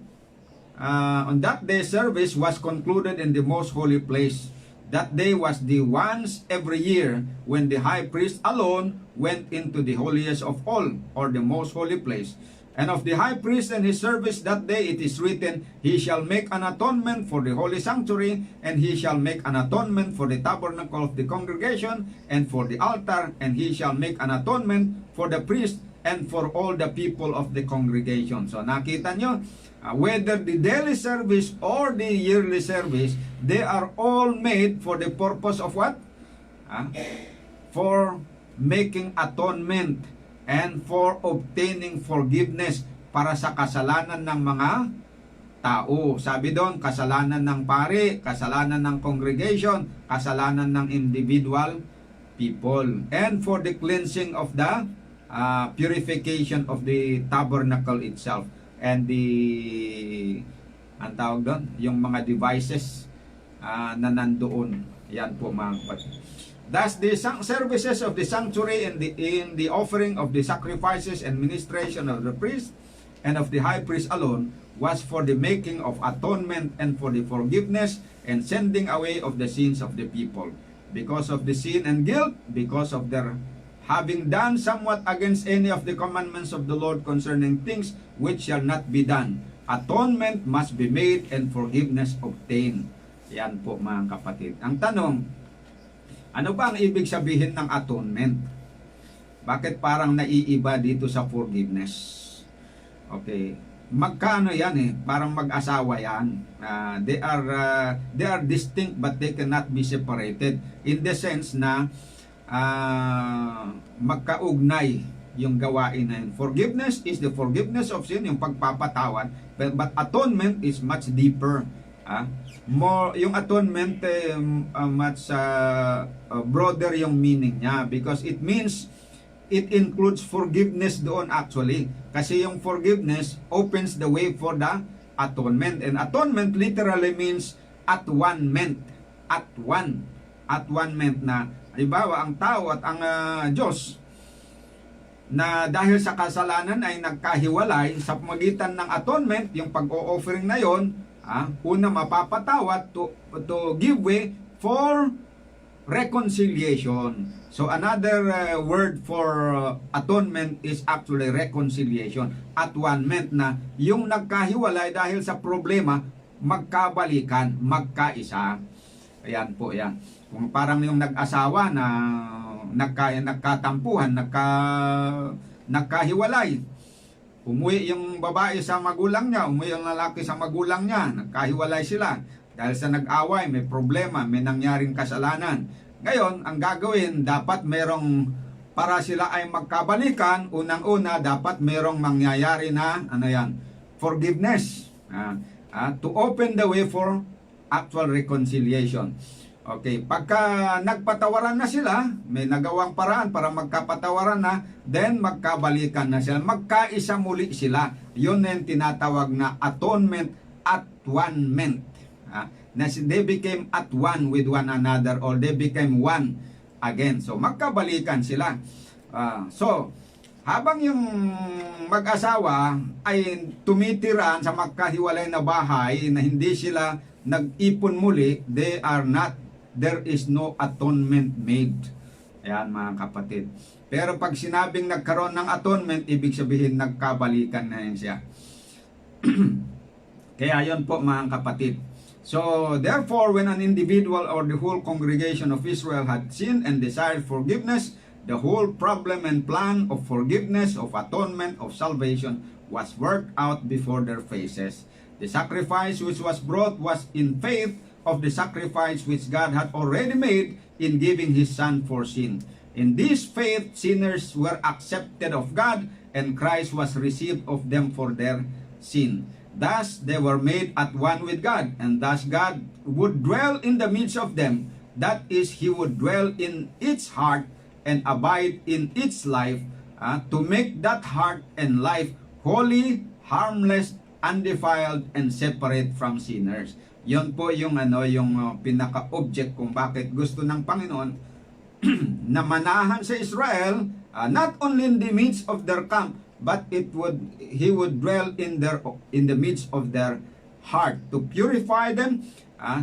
[SPEAKER 1] service was concluded in the most holy place. That day was the once every year when the high priest alone went into the holiest of all, or the most holy place. And of the high priest and his service that day it is written, he shall make an atonement for the holy sanctuary, and he shall make an atonement for the tabernacle of the congregation, and for the altar, and he shall make an atonement for the priest, and for all the people of the congregation. So nakita nyo, whether the daily service or the yearly service, they are all made for the purpose of what? For making atonement and for obtaining forgiveness para sa kasalanan ng mga tao. Sabi doon, kasalanan ng pari, kasalanan ng congregation, kasalanan ng individual people, and for the cleansing of the purification of the tabernacle itself and ang tawag doon, yung mga devices na nandoon. Yan po mga kapatid. Thus the services of the sanctuary in the offering of the sacrifices and ministration of the priest and of the high priest alone was for the making of atonement and for the forgiveness and sending away of the sins of the people, because of the sin and guilt, because of their having done somewhat against any of the commandments of the Lord concerning things which shall not be done. Atonement must be made and forgiveness obtained. Yan po mga kapatid. Ang tanong, ano ba ang ibig sabihin ng atonement? Bakit parang naiiba dito sa forgiveness? Okay. Magkano yan eh? Parang mag-asawa yan. They are distinct but they cannot be separated. In the sense na magkaugnay yung gawain na yun. Forgiveness is the forgiveness of sin, yung pagpapatawad, but atonement is much deeper. More, yung atonement much broader yung meaning niya, because it means it includes forgiveness doon actually, kasi yung forgiveness opens the way for the atonement, and atonement literally means at one meant, at one meant na halimbawa, ang tao at ang Diyos na dahil sa kasalanan ay nagkahiwalay, sa pamagitan ng atonement, yung pag-o-offering na yon, una mapapatawad to give way for reconciliation. So another word for atonement is actually reconciliation. Atonement na yung nagkahiwalay dahil sa problema, magkabalikan, magkaisa. Ayan po yan. Kung parang yung nag-asawa na nagkatampuhan, nagkahiwalay. Umuwi yung babae sa magulang niya, umuwi yung lalaki sa magulang niya, nagkahiwalay sila. Dahil sa nag-away, may problema, may nangyaring kasalanan. Ngayon, ang gagawin, dapat merong, para sila ay magkabalikan, unang-una, dapat merong mangyayari na, forgiveness. To open the way for actual reconciliation. Okay, pagka nagpatawaran na sila, may nagawang paraan para magkapatawaran na, then magkabalikan na sila, magkaisa muli sila. Yun na yung tinatawag na atonement at one-ment. Na they became at one with one another, or they became one again. So magkabalikan sila. So habang yung mag-asawa ay tumitira sa magkahiwalay na bahay na hindi sila nag-ipon muli, there is no atonement made. Ayan mga kapatid. Pero pag sinabing nagkaroon ng atonement, ibig sabihin nagkabalikan na yan siya. Kaya yun po mga kapatid. So, therefore, when an individual or the whole congregation of Israel had sinned and desired forgiveness, the whole problem and plan of forgiveness, of atonement, of salvation was worked out before their faces. The sacrifice which was brought was in faith of the sacrifice which God had already made in giving His Son for sin. In this faith, sinners were accepted of God, and Christ was received of them for their sin. Thus, they were made at one with God, and thus God would dwell in the midst of them. That is, He would dwell in its heart and abide in its life, to make that heart and life holy, harmless, undefiled, and separate from sinners. Yon po yung pinaka-object kung bakit gusto ng Panginoon na manahan sa Israel, not only in the midst of their camp, but He would dwell in the midst of their heart, to purify them,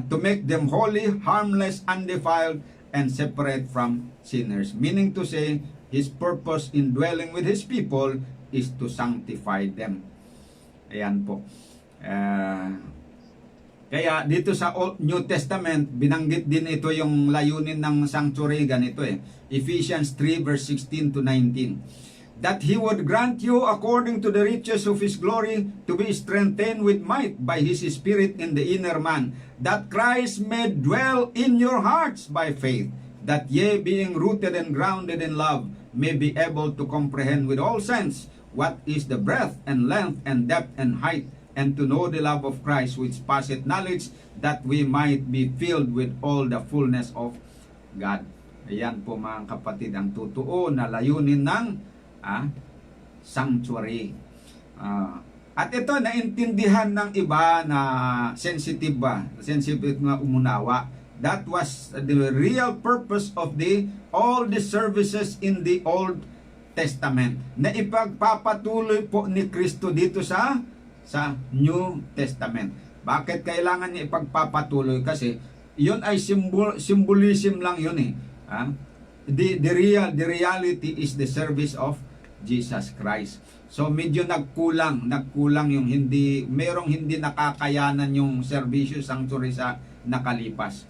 [SPEAKER 1] to make them holy, harmless, undefiled, and separate from sinners. Meaning to say, His purpose in dwelling with His people is to sanctify them. Ayan po. Kaya dito sa New Testament, binanggit din ito yung layunin ng sanctuary, ganito Ephesians 3 verse 16 to 19. That He would grant you according to the riches of His glory to be strengthened with might by His Spirit in the inner man, that Christ may dwell in your hearts by faith, that ye being rooted and grounded in love may be able to comprehend with all sense what is the breadth and length and depth and height, and to know the love of Christ which passeth knowledge, that we might be filled with all the fullness of God. Ayan po mga kapatid, ang totoo na layunin ng sanctuary. At ito, naintindihan ng iba na sensitive na umunawa. That was the real purpose of all the services in the Old Testament, na ipagpapatuloy po ni Kristo dito sa New Testament. Bakit kailangan niya ipagpapatuloy? Kasi yun ay symbolism lang yun The reality is the service of Jesus Christ. So medyo nagkulang yung merong hindi nakakayanan yung serbisyo sanctuary sa nakalipas.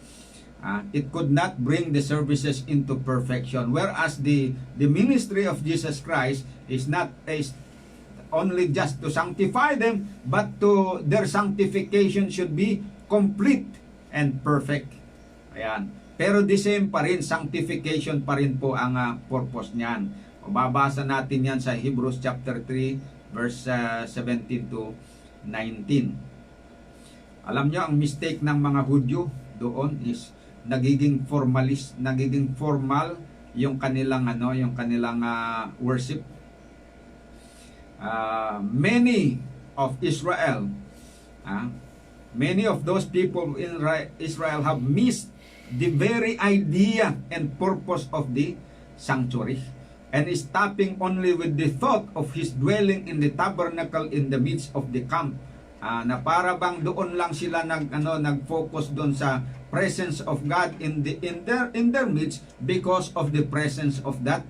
[SPEAKER 1] It could not bring the services into perfection, whereas the ministry of Jesus Christ is not only just to sanctify them, but to their sanctification should be complete and perfect. Ayan. Pero the same pa rin, sanctification pa rin po ang purpose niyan. Babasa natin yan sa Hebrews chapter 3 verse 17 to 19. Alam nyo, ang mistake ng mga Hudyo doon is nagiging formal yung kanilang worship. Many of Israel, many of those people in Israel have missed the very idea and purpose of the sanctuary, and is stopping only with the thought of His dwelling in the tabernacle in the midst of the camp. Na para bang doon lang sila nag-focus doon sa presence of God in their midst, because of the presence of that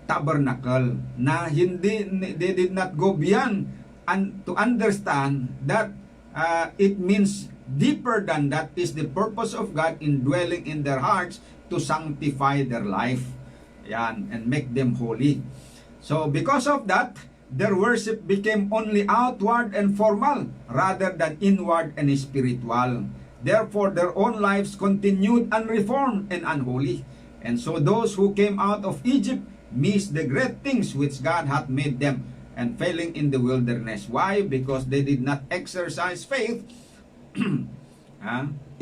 [SPEAKER 1] tabernacle, na they did not go beyond and to understand that it means deeper than that is the purpose of God in dwelling in their hearts, to sanctify their life. Yan, and make them holy. So because of that, their worship became only outward and formal rather than inward and spiritual. Therefore, their own lives continued unreformed and unholy. And so those who came out of Egypt missed the great things which God had made them, and failing in the wilderness. Why? Because they did not exercise faith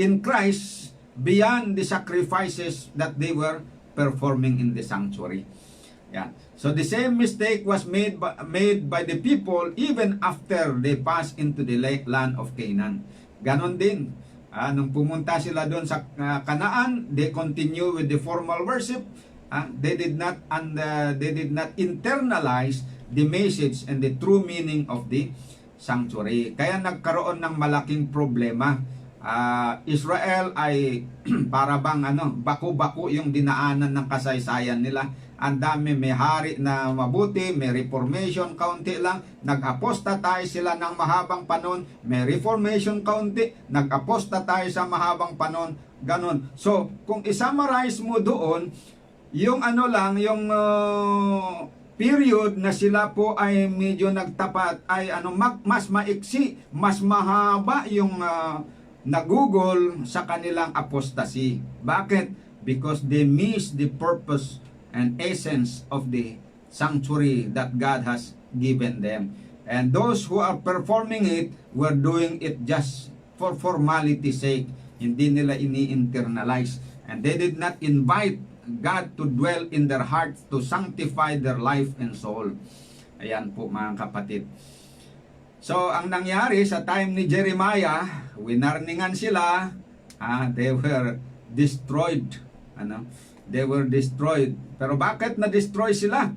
[SPEAKER 1] in Christ beyond the sacrifices that they were performing in the sanctuary. Yeah. So the same mistake was made by the people even after they passed into the land of Canaan. Ganon din. Nung pumunta sila doon sa Canaan, they continue with the formal worship. They did not internalize the message and the true meaning of the sanctuary. Kaya nagkaroon ng malaking problema. Israel ay para bang baku-baku yung dinaanan ng kasaysayan nila. Ang dami, may hari na mabuti, may reformation, kaunti lang. Nag-apostatize sila ng mahabang panon, may reformation, kaunti. Nag-apostatize sa mahabang panon, ganon. So, kung isummarize mo doon, yung yung period na sila po ay medyo nagtapat, ay mas maiksi, mas mahaba yung nagugol sa kanilang apostasy. Bakit? Because they miss the purpose and essence of the sanctuary that God has given them. And those who are performing it were doing it just for formality's sake. Hindi nila ini-internalize. And they did not invite God to dwell in their hearts to sanctify their life and soul. Ayan po mga kapatid. So, ang nangyari sa time ni Jeremiah, winarningan sila, they were destroyed. They were destroyed. Pero bakit na-destroy sila?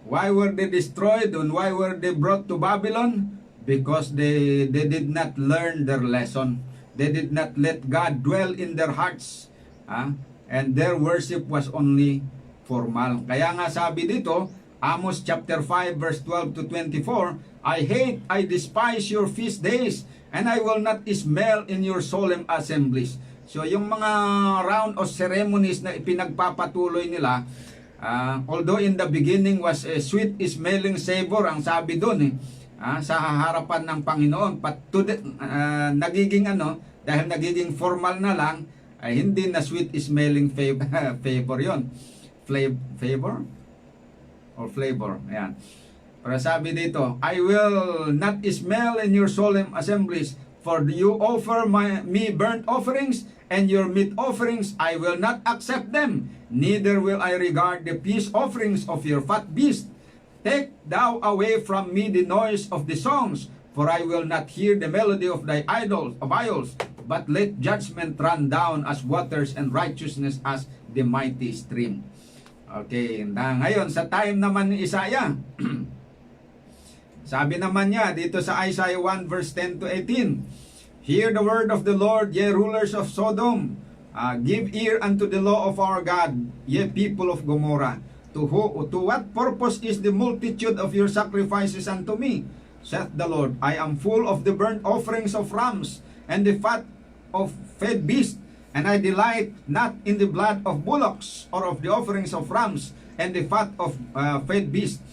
[SPEAKER 1] Why were they destroyed and why were they brought to Babylon? Because they did not learn their lesson. They did not let God dwell in their hearts. And their worship was only formal. Kaya nga sabi dito, Amos chapter 5 verse 12 to 24, I despise your feast days, and I will not smell in your solemn assemblies. So yung mga round of ceremonies na ipinagpapatuloy nila, although in the beginning was a sweet smelling savor, ang sabi doon sa harapan ng Panginoon, nagiging dahil nagiging formal na lang, ay hindi na sweet smelling favor yon. Favor? Or flavor. Ayan. Pero sabi dito, I will not smell in your solemn assemblies, for you offer me burnt offerings, and your meat offerings I will not accept them, neither will I regard the peace offerings of your fat beast. Take thou away from me the noise of the songs, for I will not hear the melody of thy idols, but let judgment run down as waters, and righteousness as the mighty stream. Okay, ngayon sa time naman ni Isaiah, sabi naman niya dito sa Isaiah 1 verse 10 to 18, hear the word of the Lord, ye rulers of Sodom, give ear unto the law of our God, ye people of Gomorrah. To what purpose is the multitude of your sacrifices unto me? Saith the Lord, I am full of the burnt offerings of rams, and the fat of fed beasts, and I delight not in the blood of bullocks, or of the offerings of rams, and the fat of fed beasts.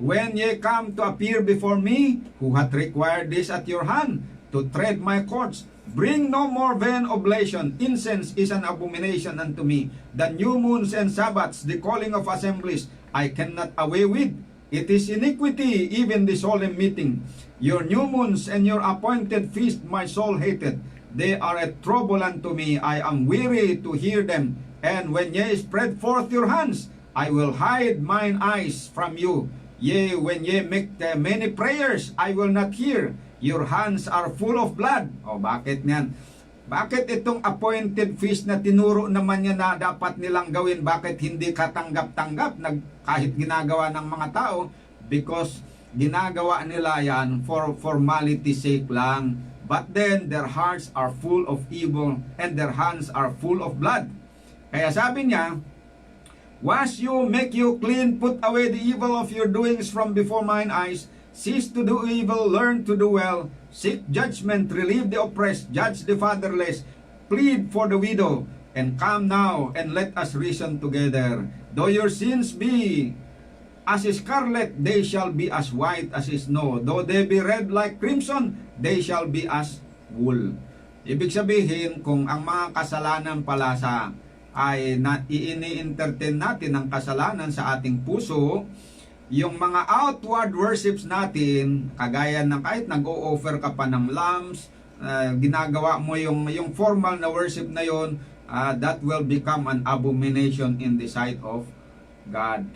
[SPEAKER 1] When ye come to appear before me, who hath required this at your hand, to tread my courts, bring no more vain oblation. Incense is an abomination unto me. The new moons and Sabbaths, the calling of assemblies, I cannot away with. It is iniquity, even the solemn meeting. Your new moons and your appointed feast my soul hated. They are a trouble unto me. I am weary to hear them. And when ye spread forth your hands, I will hide mine eyes from you. Yea, when ye make many prayers, I will not hear. Your hands are full of blood. O bakit niyan? Bakit itong appointed feast na tinuro naman niya na dapat nilang gawin, bakit hindi katanggap-tanggap kahit ginagawa ng mga tao? Because ginagawa nila yan for formality's sake lang. But then their hearts are full of evil, and their hands are full of blood. Kaya sabi niya, wash you, make you clean, put away the evil of your doings from before mine eyes. cease to do evil, learn to do well, seek judgment, relieve the oppressed, judge the fatherless, plead for the widow, and come now and let us reason together. Though your sins be as scarlet, they shall be as white as snow. Though they be red like crimson, they shall be as wool. Ibig sabihin, kung ang mga kasalanan pala ay ini-entertain natin ang kasalanan sa ating puso, yung mga outward worships natin, kagaya ng kahit nag-o-offer ka pa ng lambs, ginagawa mo yung formal na worship na yon, that will become an abomination in the sight of God.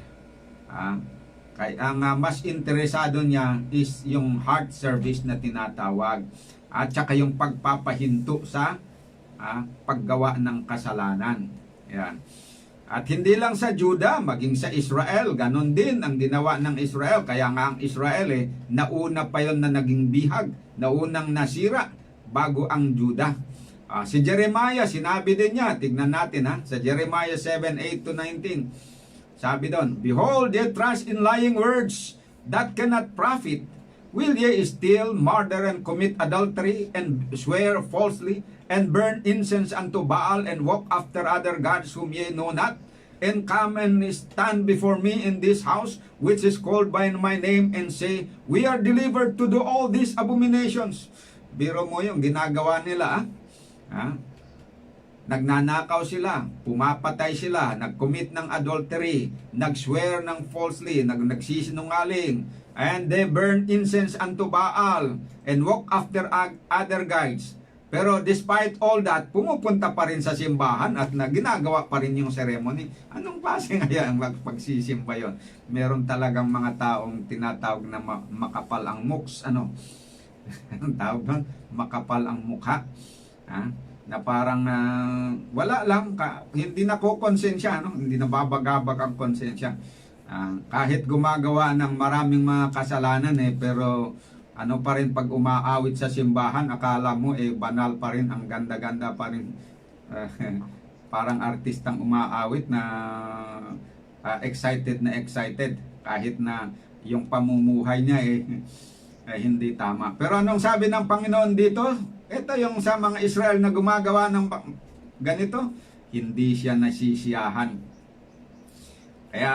[SPEAKER 1] Kaya ang mas interesado niya is yung heart service na tinatawag, at saka yung pagpapahinto sa paggawa ng kasalanan. Yan. At hindi lang sa Juda, maging sa Israel, ganon din ang ginawa ng Israel. Kaya nga ang Israel nauna pa yon na naging bihag, naunang nasira bago ang Juda. Si Jeremiah, sinabi din niya, tignan natin sa Jeremiah 7:8-19. Sabi doon, behold, ye trust in lying words that cannot profit. Will ye steal, murder, and commit adultery, and swear falsely, and burn incense unto Baal, and walk after other gods whom ye know not, and come and stand before me in this house, which is called by my name, and say, we are delivered to do all these abominations. Biro mo yung ginagawa nila, nagnanakaw sila, pumapatay sila, nag-commit ng adultery, nag-swear ng falsely, nagsisinungaling, and they burn incense unto Baal, and walk after other gods. Pero despite all that, pumupunta pa rin sa simbahan at ginagawa pa rin yung ceremony. Anong klase kaya ang pagsisimba yon? Meron talagang mga taong tinatawag na makapal ang muks, Anong tawag doon? Makapal ang mukha. Na parang wala lang, hindi nakokonsensya, hindi nababagabag ang konsensya. Kahit gumagawa ng maraming mga kasalanan pero pa rin pag umaawit sa simbahan, akala mo banal pa rin, ang ganda-ganda pa rin. Parang artistang umaawit na excited kahit na yung pamumuhay niya hindi tama. Pero anong sabi ng Panginoon dito? Ito yung sa mga Israel na gumagawa ng ganito, hindi siya nasisiyahan. Kaya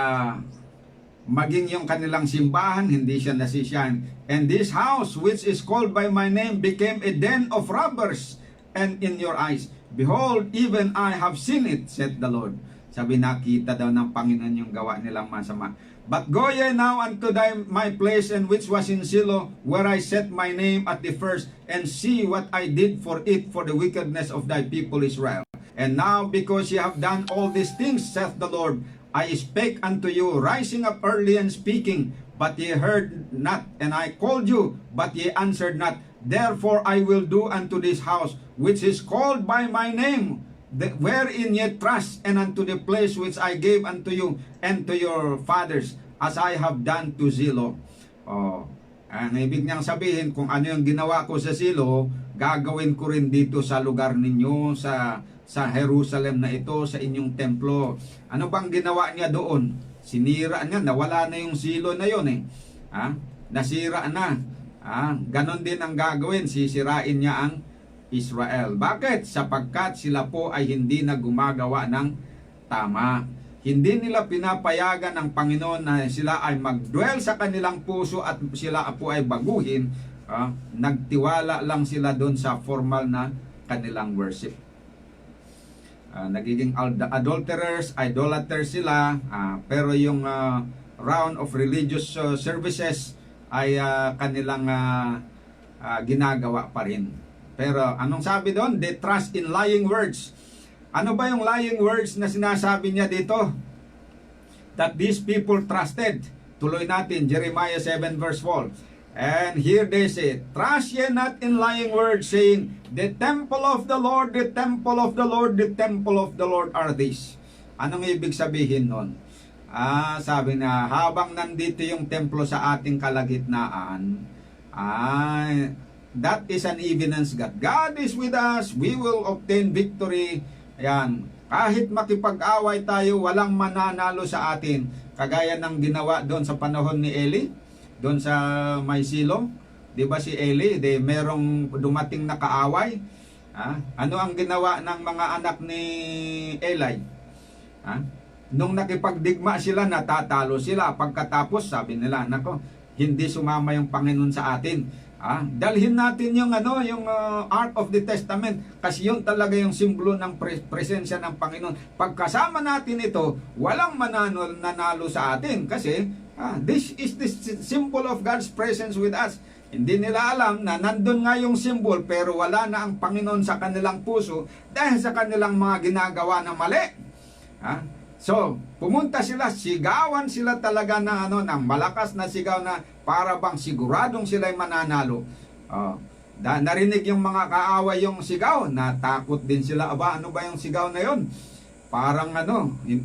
[SPEAKER 1] maging yung kanilang simbahan, hindi siya nasisiyahan. And this house which is called by my name became a den of robbers, and in your eyes, behold, even I have seen it, said the Lord. Sabi, nakita daw ng Panginoon yung gawa nilang masama. But go ye now unto my place, and which was in Shiloh, where I set my name at the first, and see what I did for it, for the wickedness of thy people Israel. And now, because ye have done all these things, saith the Lord, I spake unto you, rising up early and speaking, but ye heard not, and I called you, but ye answered not. Therefore I will do unto this house, which is called by my name, wherein ye trust, and unto the place which I gave unto you and to your fathers, as I have done to Shiloh. Ang ibig niyang sabihin, kung ano yung ginawa ko sa Shiloh, gagawin ko rin dito sa lugar ninyo, sa Jerusalem na ito, sa inyong templo. Ano bang ginawa niya doon? Sinira niya, nawala na yung Shiloh na yon nasira na. Ganon din ang gagawin, sisirain niya ang Israel. Bakit? Sapagkat sila po ay hindi na gumagawa ng tama. Hindi nila pinapayagan ng Panginoon na sila ay mag-dwell sa kanilang puso at sila po ay baguhin. Nagtiwala lang sila doon sa formal na kanilang worship. Nagiging adulterers, idolaters sila, pero yung round of religious services ay kanilang ginagawa pa rin. Pero anong sabi doon? They trust in lying words. Ano ba yung lying words na sinasabi niya dito? That these people trusted. Tuloy natin, Jeremiah 7 verse 4. And here they say, trust ye not in lying words, saying, the temple of the Lord, the temple of the Lord, the temple of the Lord are these. Anong ibig sabihin nun? Sabi na, habang nandito yung templo sa ating kalagitnaan, that is an evidence that God is with us, we will obtain victory. Ayan, kahit makipag-away tayo, walang mananalo sa atin. Kagaya ng ginawa doon sa panahon ni Eli. doon sa may silong. Di ba si Eli, merong dumating na kaaway. Ano ang ginawa ng mga anak ni Eli? Nung nakipagdigma sila, natatalo sila. Pagkatapos, sabi nila, nako, hindi sumama yung Panginoon sa atin. Dalhin natin yung Ark of the Testament, kasi yun talaga yung simbolo ng presensya ng Panginoon. Pagkasama natin ito, walang nanalo sa atin, kasi this is the symbol of God's presence with us. Hindi nila alam na nandun nga yung symbol, pero wala na ang Panginoon sa kanilang puso dahil sa kanilang mga ginagawa na mali. So, pumunta sila, sigawan sila talaga ng malakas na sigaw na para bang siguradong sila'y mananalo. Narinig yung mga kaaway yung sigaw, natakot din sila. Ano ba yung sigaw na yon? Parang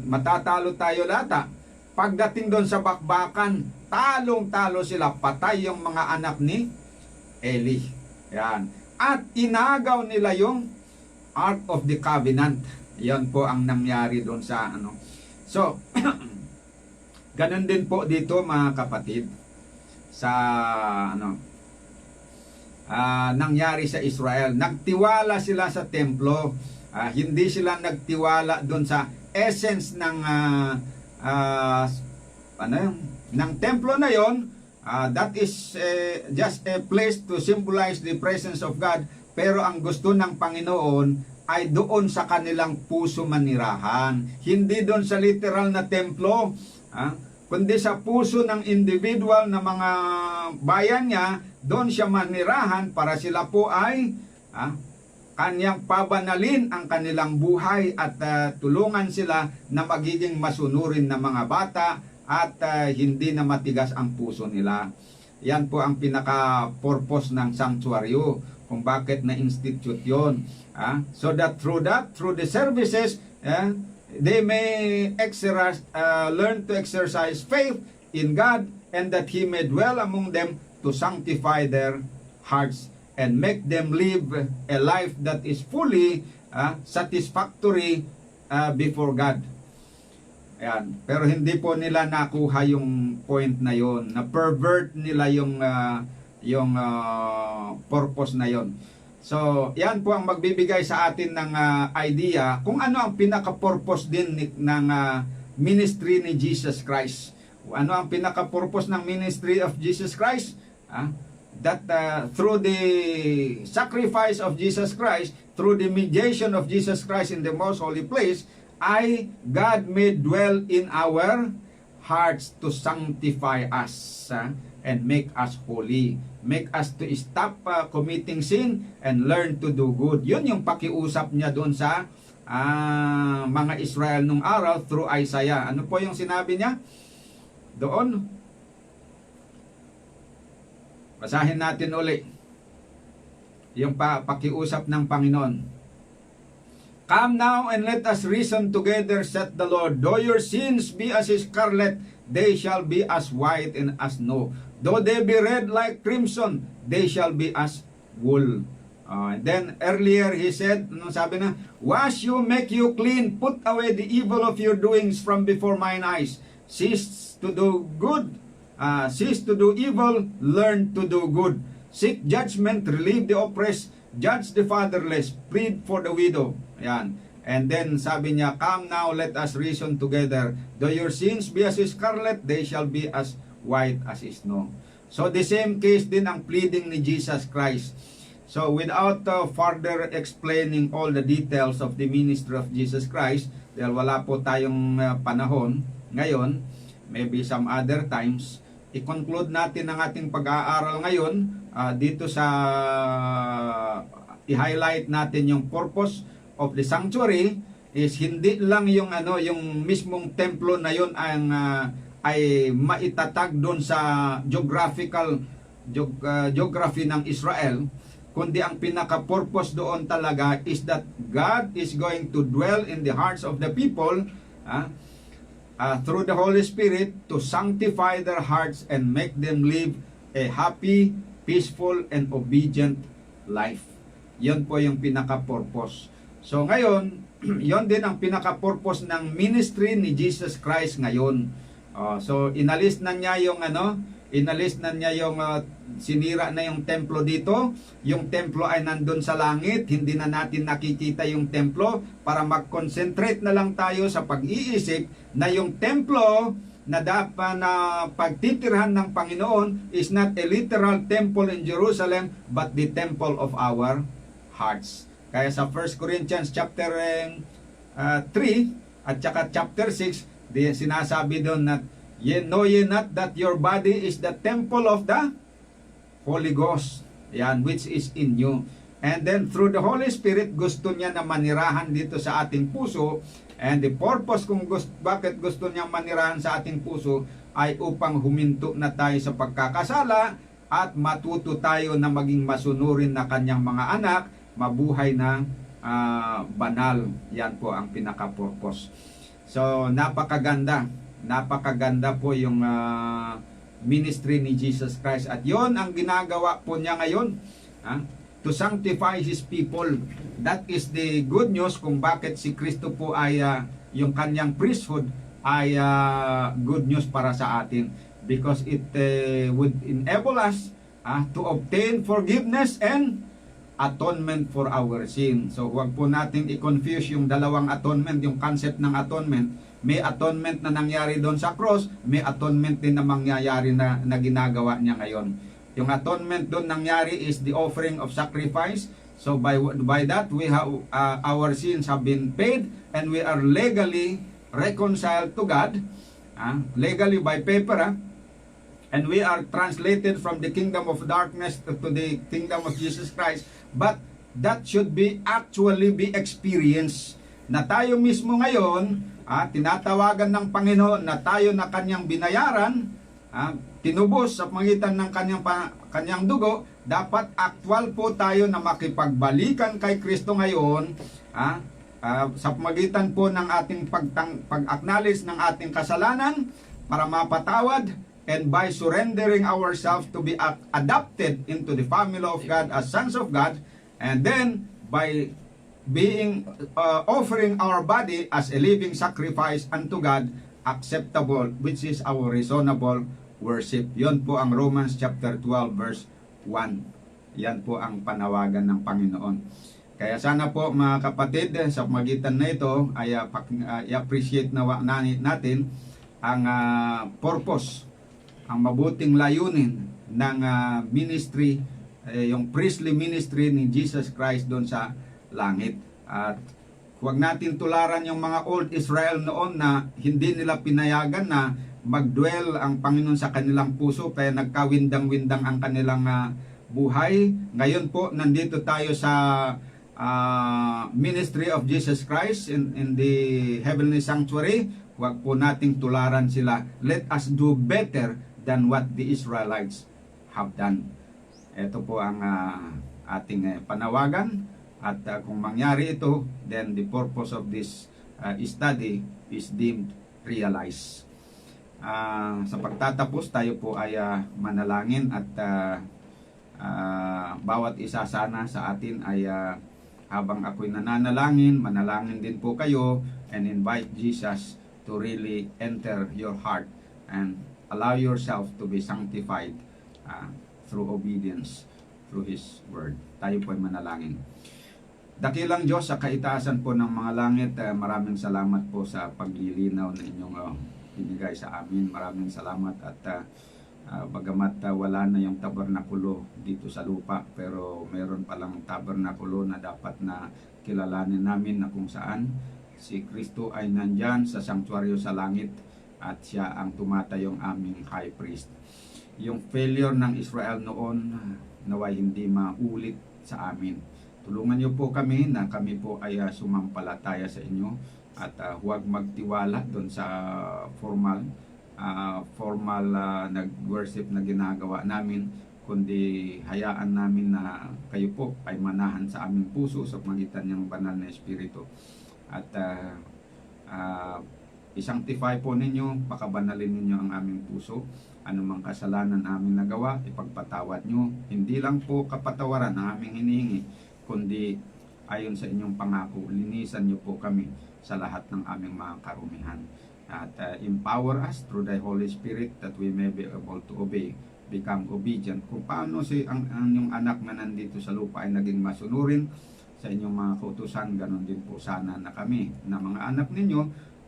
[SPEAKER 1] matatalo tayo lata. Pagdating doon sa bakbakan, talong-talo sila, patay yung mga anak ni Eli. Yan. At inagaw nila yung Ark of the Covenant. Yan po ang nangyari doon sa So, ganun din po dito mga kapatid sa nangyari sa Israel. Nagtiwala sila sa templo. Hindi sila nagtiwala doon sa essence ng ng templo na yon. That is just a place to symbolize the presence of God. Pero ang gusto ng Panginoon ay doon sa kanilang puso manirahan. Hindi doon sa literal na templo, kundi sa puso ng individual na mga bayan niya, doon siya manirahan para sila po ay kanyang pabanalin ang kanilang buhay at tulungan sila na magiging masunurin na mga bata at hindi na matigas ang puso nila. Yan po ang pinaka-purpose ng sanctuaryo, kung bakit na-institute yun. So that through the services, they may learn to exercise faith in God, and that He may dwell among them to sanctify their hearts and make them live a life that is fully satisfactory before God. Ayan. Pero hindi po nila nakuha yung point na yon, na pervert nila yung purpose na yon. So, yan po ang magbibigay sa atin ng idea kung ano ang pinaka-purpose din ng ministry ni Jesus Christ. Ano ang pinaka-purpose ng ministry of Jesus Christ? That through the sacrifice of Jesus Christ, through the mediation of Jesus Christ in the most holy place, God may dwell in our hearts to sanctify us and make us holy. Make us to stop committing sin and learn to do good. Yun yung pakiusap niya doon sa mga Israel nung araw through Isaiah. Ano po yung sinabi niya doon? Basahin natin uli yung pakiusap ng Panginoon. Come now and let us reason together, saith the Lord. Though your sins be as scarlet, they shall be as white and as snow. Though they be red like crimson, they shall be as wool. And then earlier he said, sabi na, wash you, make you clean, put away the evil of your doings from before mine eyes. Cease to do good, cease to do evil, learn to do good. Seek judgment, relieve the oppressed, judge the fatherless, plead for the widow. Ayan. And then sabi niya, come now, let us reason together. Though your sins be as scarlet, they shall be as white as snow. So the same case din ang pleading ni Jesus Christ. So without further explaining all the details of the ministry of Jesus Christ, dahil wala po tayong panahon ngayon, maybe some other times, i-conclude natin ang ating pag-aaral ngayon dito sa i-highlight natin yung purpose of the sanctuary is hindi lang yung yung mismong templo na yon ang ay maitatag doon sa geography ng Israel, kundi ang pinaka-purpose doon talaga is that God is going to dwell in the hearts of the people through the Holy Spirit to sanctify their hearts and make them live a happy, peaceful, and obedient life. Yon po yung pinaka-purpose. So ngayon, yon din ang pinaka-purpose ng ministry ni Jesus Christ ngayon. So inalis na niya inalis na niya yung sinira na yung templo dito. Yung templo ay nandun sa langit, hindi na natin nakikita yung templo, para mag-concentrate na lang tayo sa pag-iisip na yung templo na dapat na pagtitirhan ng Panginoon is not a literal temple in Jerusalem, but the temple of our hearts. Kaya sa 1 Corinthians chapter 3 at saka chapter 6, sinasabi doon na know ye not that your body is the temple of the Holy Ghost, yan, which is in you. And then through the Holy Spirit, gusto niya na manirahan dito sa ating puso. And the purpose kung bakit gusto niya manirahan sa ating puso ay upang huminto na tayo sa pagkakasala at matuto tayo na maging masunurin na kanyang mga anak, mabuhay na banal. Yan po ang pinaka-purpose. So, napakaganda po yung ministry ni Jesus Christ, at yon ang ginagawa po niya ngayon, to sanctify His people. That is the good news kung bakit si Kristo po ay yung kanyang priesthood ay good news para sa atin, because it would enable us to obtain forgiveness and atonement for our sin. So huwag po natin i-confuse yung dalawang atonement, yung concept ng atonement. May atonement na nangyari doon sa cross, may atonement din na mangyayari na ginagawa niya ngayon. Yung atonement doon nangyari is the offering of sacrifice. So by that we have our sins have been paid, and we are legally reconciled to God, legally by paper, and we are translated from the kingdom of darkness to the kingdom of Jesus Christ. But that should be actually be experienced, na tayo mismo ngayon, tinatawagan ng Panginoon na tayo na kanyang binayaran, tinubos sa pagitan ng kanyang dugo. Dapat actual po tayo na makipagbalikan kay Kristo ngayon, sa pagitan po ng ating pag-acknowledge ng ating kasalanan para mapatawad, and by surrendering ourselves to be adopted into the family of God as sons of God, and then by being offering our body as a living sacrifice unto God, acceptable, which is our reasonable worship. Yon po ang Romans chapter 12 verse 1. Yan po ang panawagan ng Panginoon. Kaya sana po mga kapatid, sa magitan na ito ay i-appreciate natin ang purpose, ang mabuting layunin ng ministry, yung priestly ministry ni Jesus Christ doon sa langit. At huwag natin tularan yung mga old Israel noon na hindi nila pinayagan na magdwell ang Panginoon sa kanilang puso, kaya nagkawindang-windang ang kanilang buhay. Ngayon po nandito tayo sa ministry of Jesus Christ in the heavenly sanctuary. Huwag po nating tularan sila. Let us do better than what the Israelites have done. Ito po ang ating panawagan. At kung mangyari ito, then the purpose of this study is deemed realized. Sa pagtatapos, tayo po ay manalangin, at bawat isa sana sa atin ay habang ako'y nananalangin, manalangin din po kayo and invite Jesus to really enter your heart and allow yourself to be sanctified through obedience, through His Word. Tayo po ay manalangin. Dakilang Diyos, sa kaitaasan po ng mga langit, maraming salamat po sa paglilinaw na inyong binigay sa amin. Maraming salamat, at bagamat wala na yung tabernakulo dito sa lupa, pero meron palang tabernakulo na dapat na kilalanin namin, na kung saan si Kristo ay nandyan sa sanctuaryo sa langit, at siya ang tumatayong aming high priest. Yung failure ng Israel noon, naway hindi maulit sa amin. Tulungan niyo po kami na kami po ay sumampalataya sa inyo, at huwag magtiwala doon sa formal nag-worship na ginagawa namin, kundi hayaan namin na kayo po ay manahan sa aming puso sa pagitan ng banal na Espiritu. At isanctify po ninyo, pakabanalin ninyo ang aming puso. Anumang kasalanan aming nagawa, ipagpatawad nyo. Hindi lang po kapatawaran ang aming hinihingi, kundi ayon sa inyong pangako, linisan niyo po kami sa lahat ng aming mga karumihan. at empower us through the Holy Spirit that we may be able to obey, become obedient. Kung paano ang inyong anak na nandito sa lupa ay naging masunurin sa inyong mga kautusan, ganon din po sana na kami, na mga anak ninyo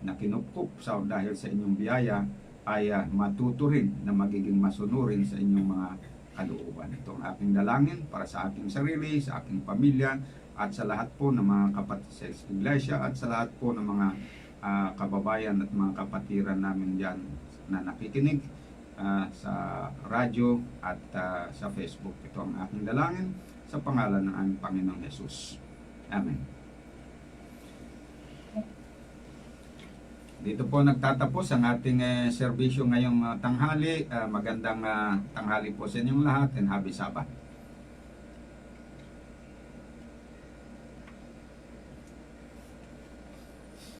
[SPEAKER 1] na kinupkup dahil sa inyong biyaya ay matuto rin na magiging masunurin sa inyong mga kalooban. Ito ang aking dalangin para sa aking sarili, sa aking pamilya, at sa lahat po ng mga kapatid sa iglesia, at sa lahat po ng mga kababayan at mga kapatiran namin dyan na nakikinig sa radyo at sa Facebook. Ito ang aking dalangin sa pangalan ng aming Panginoong Yesus. Amen. Dito po nagtatapos ang ating serbisyo ngayong tanghali. Magandang tanghali po sa inyong lahat and happy Sabbath.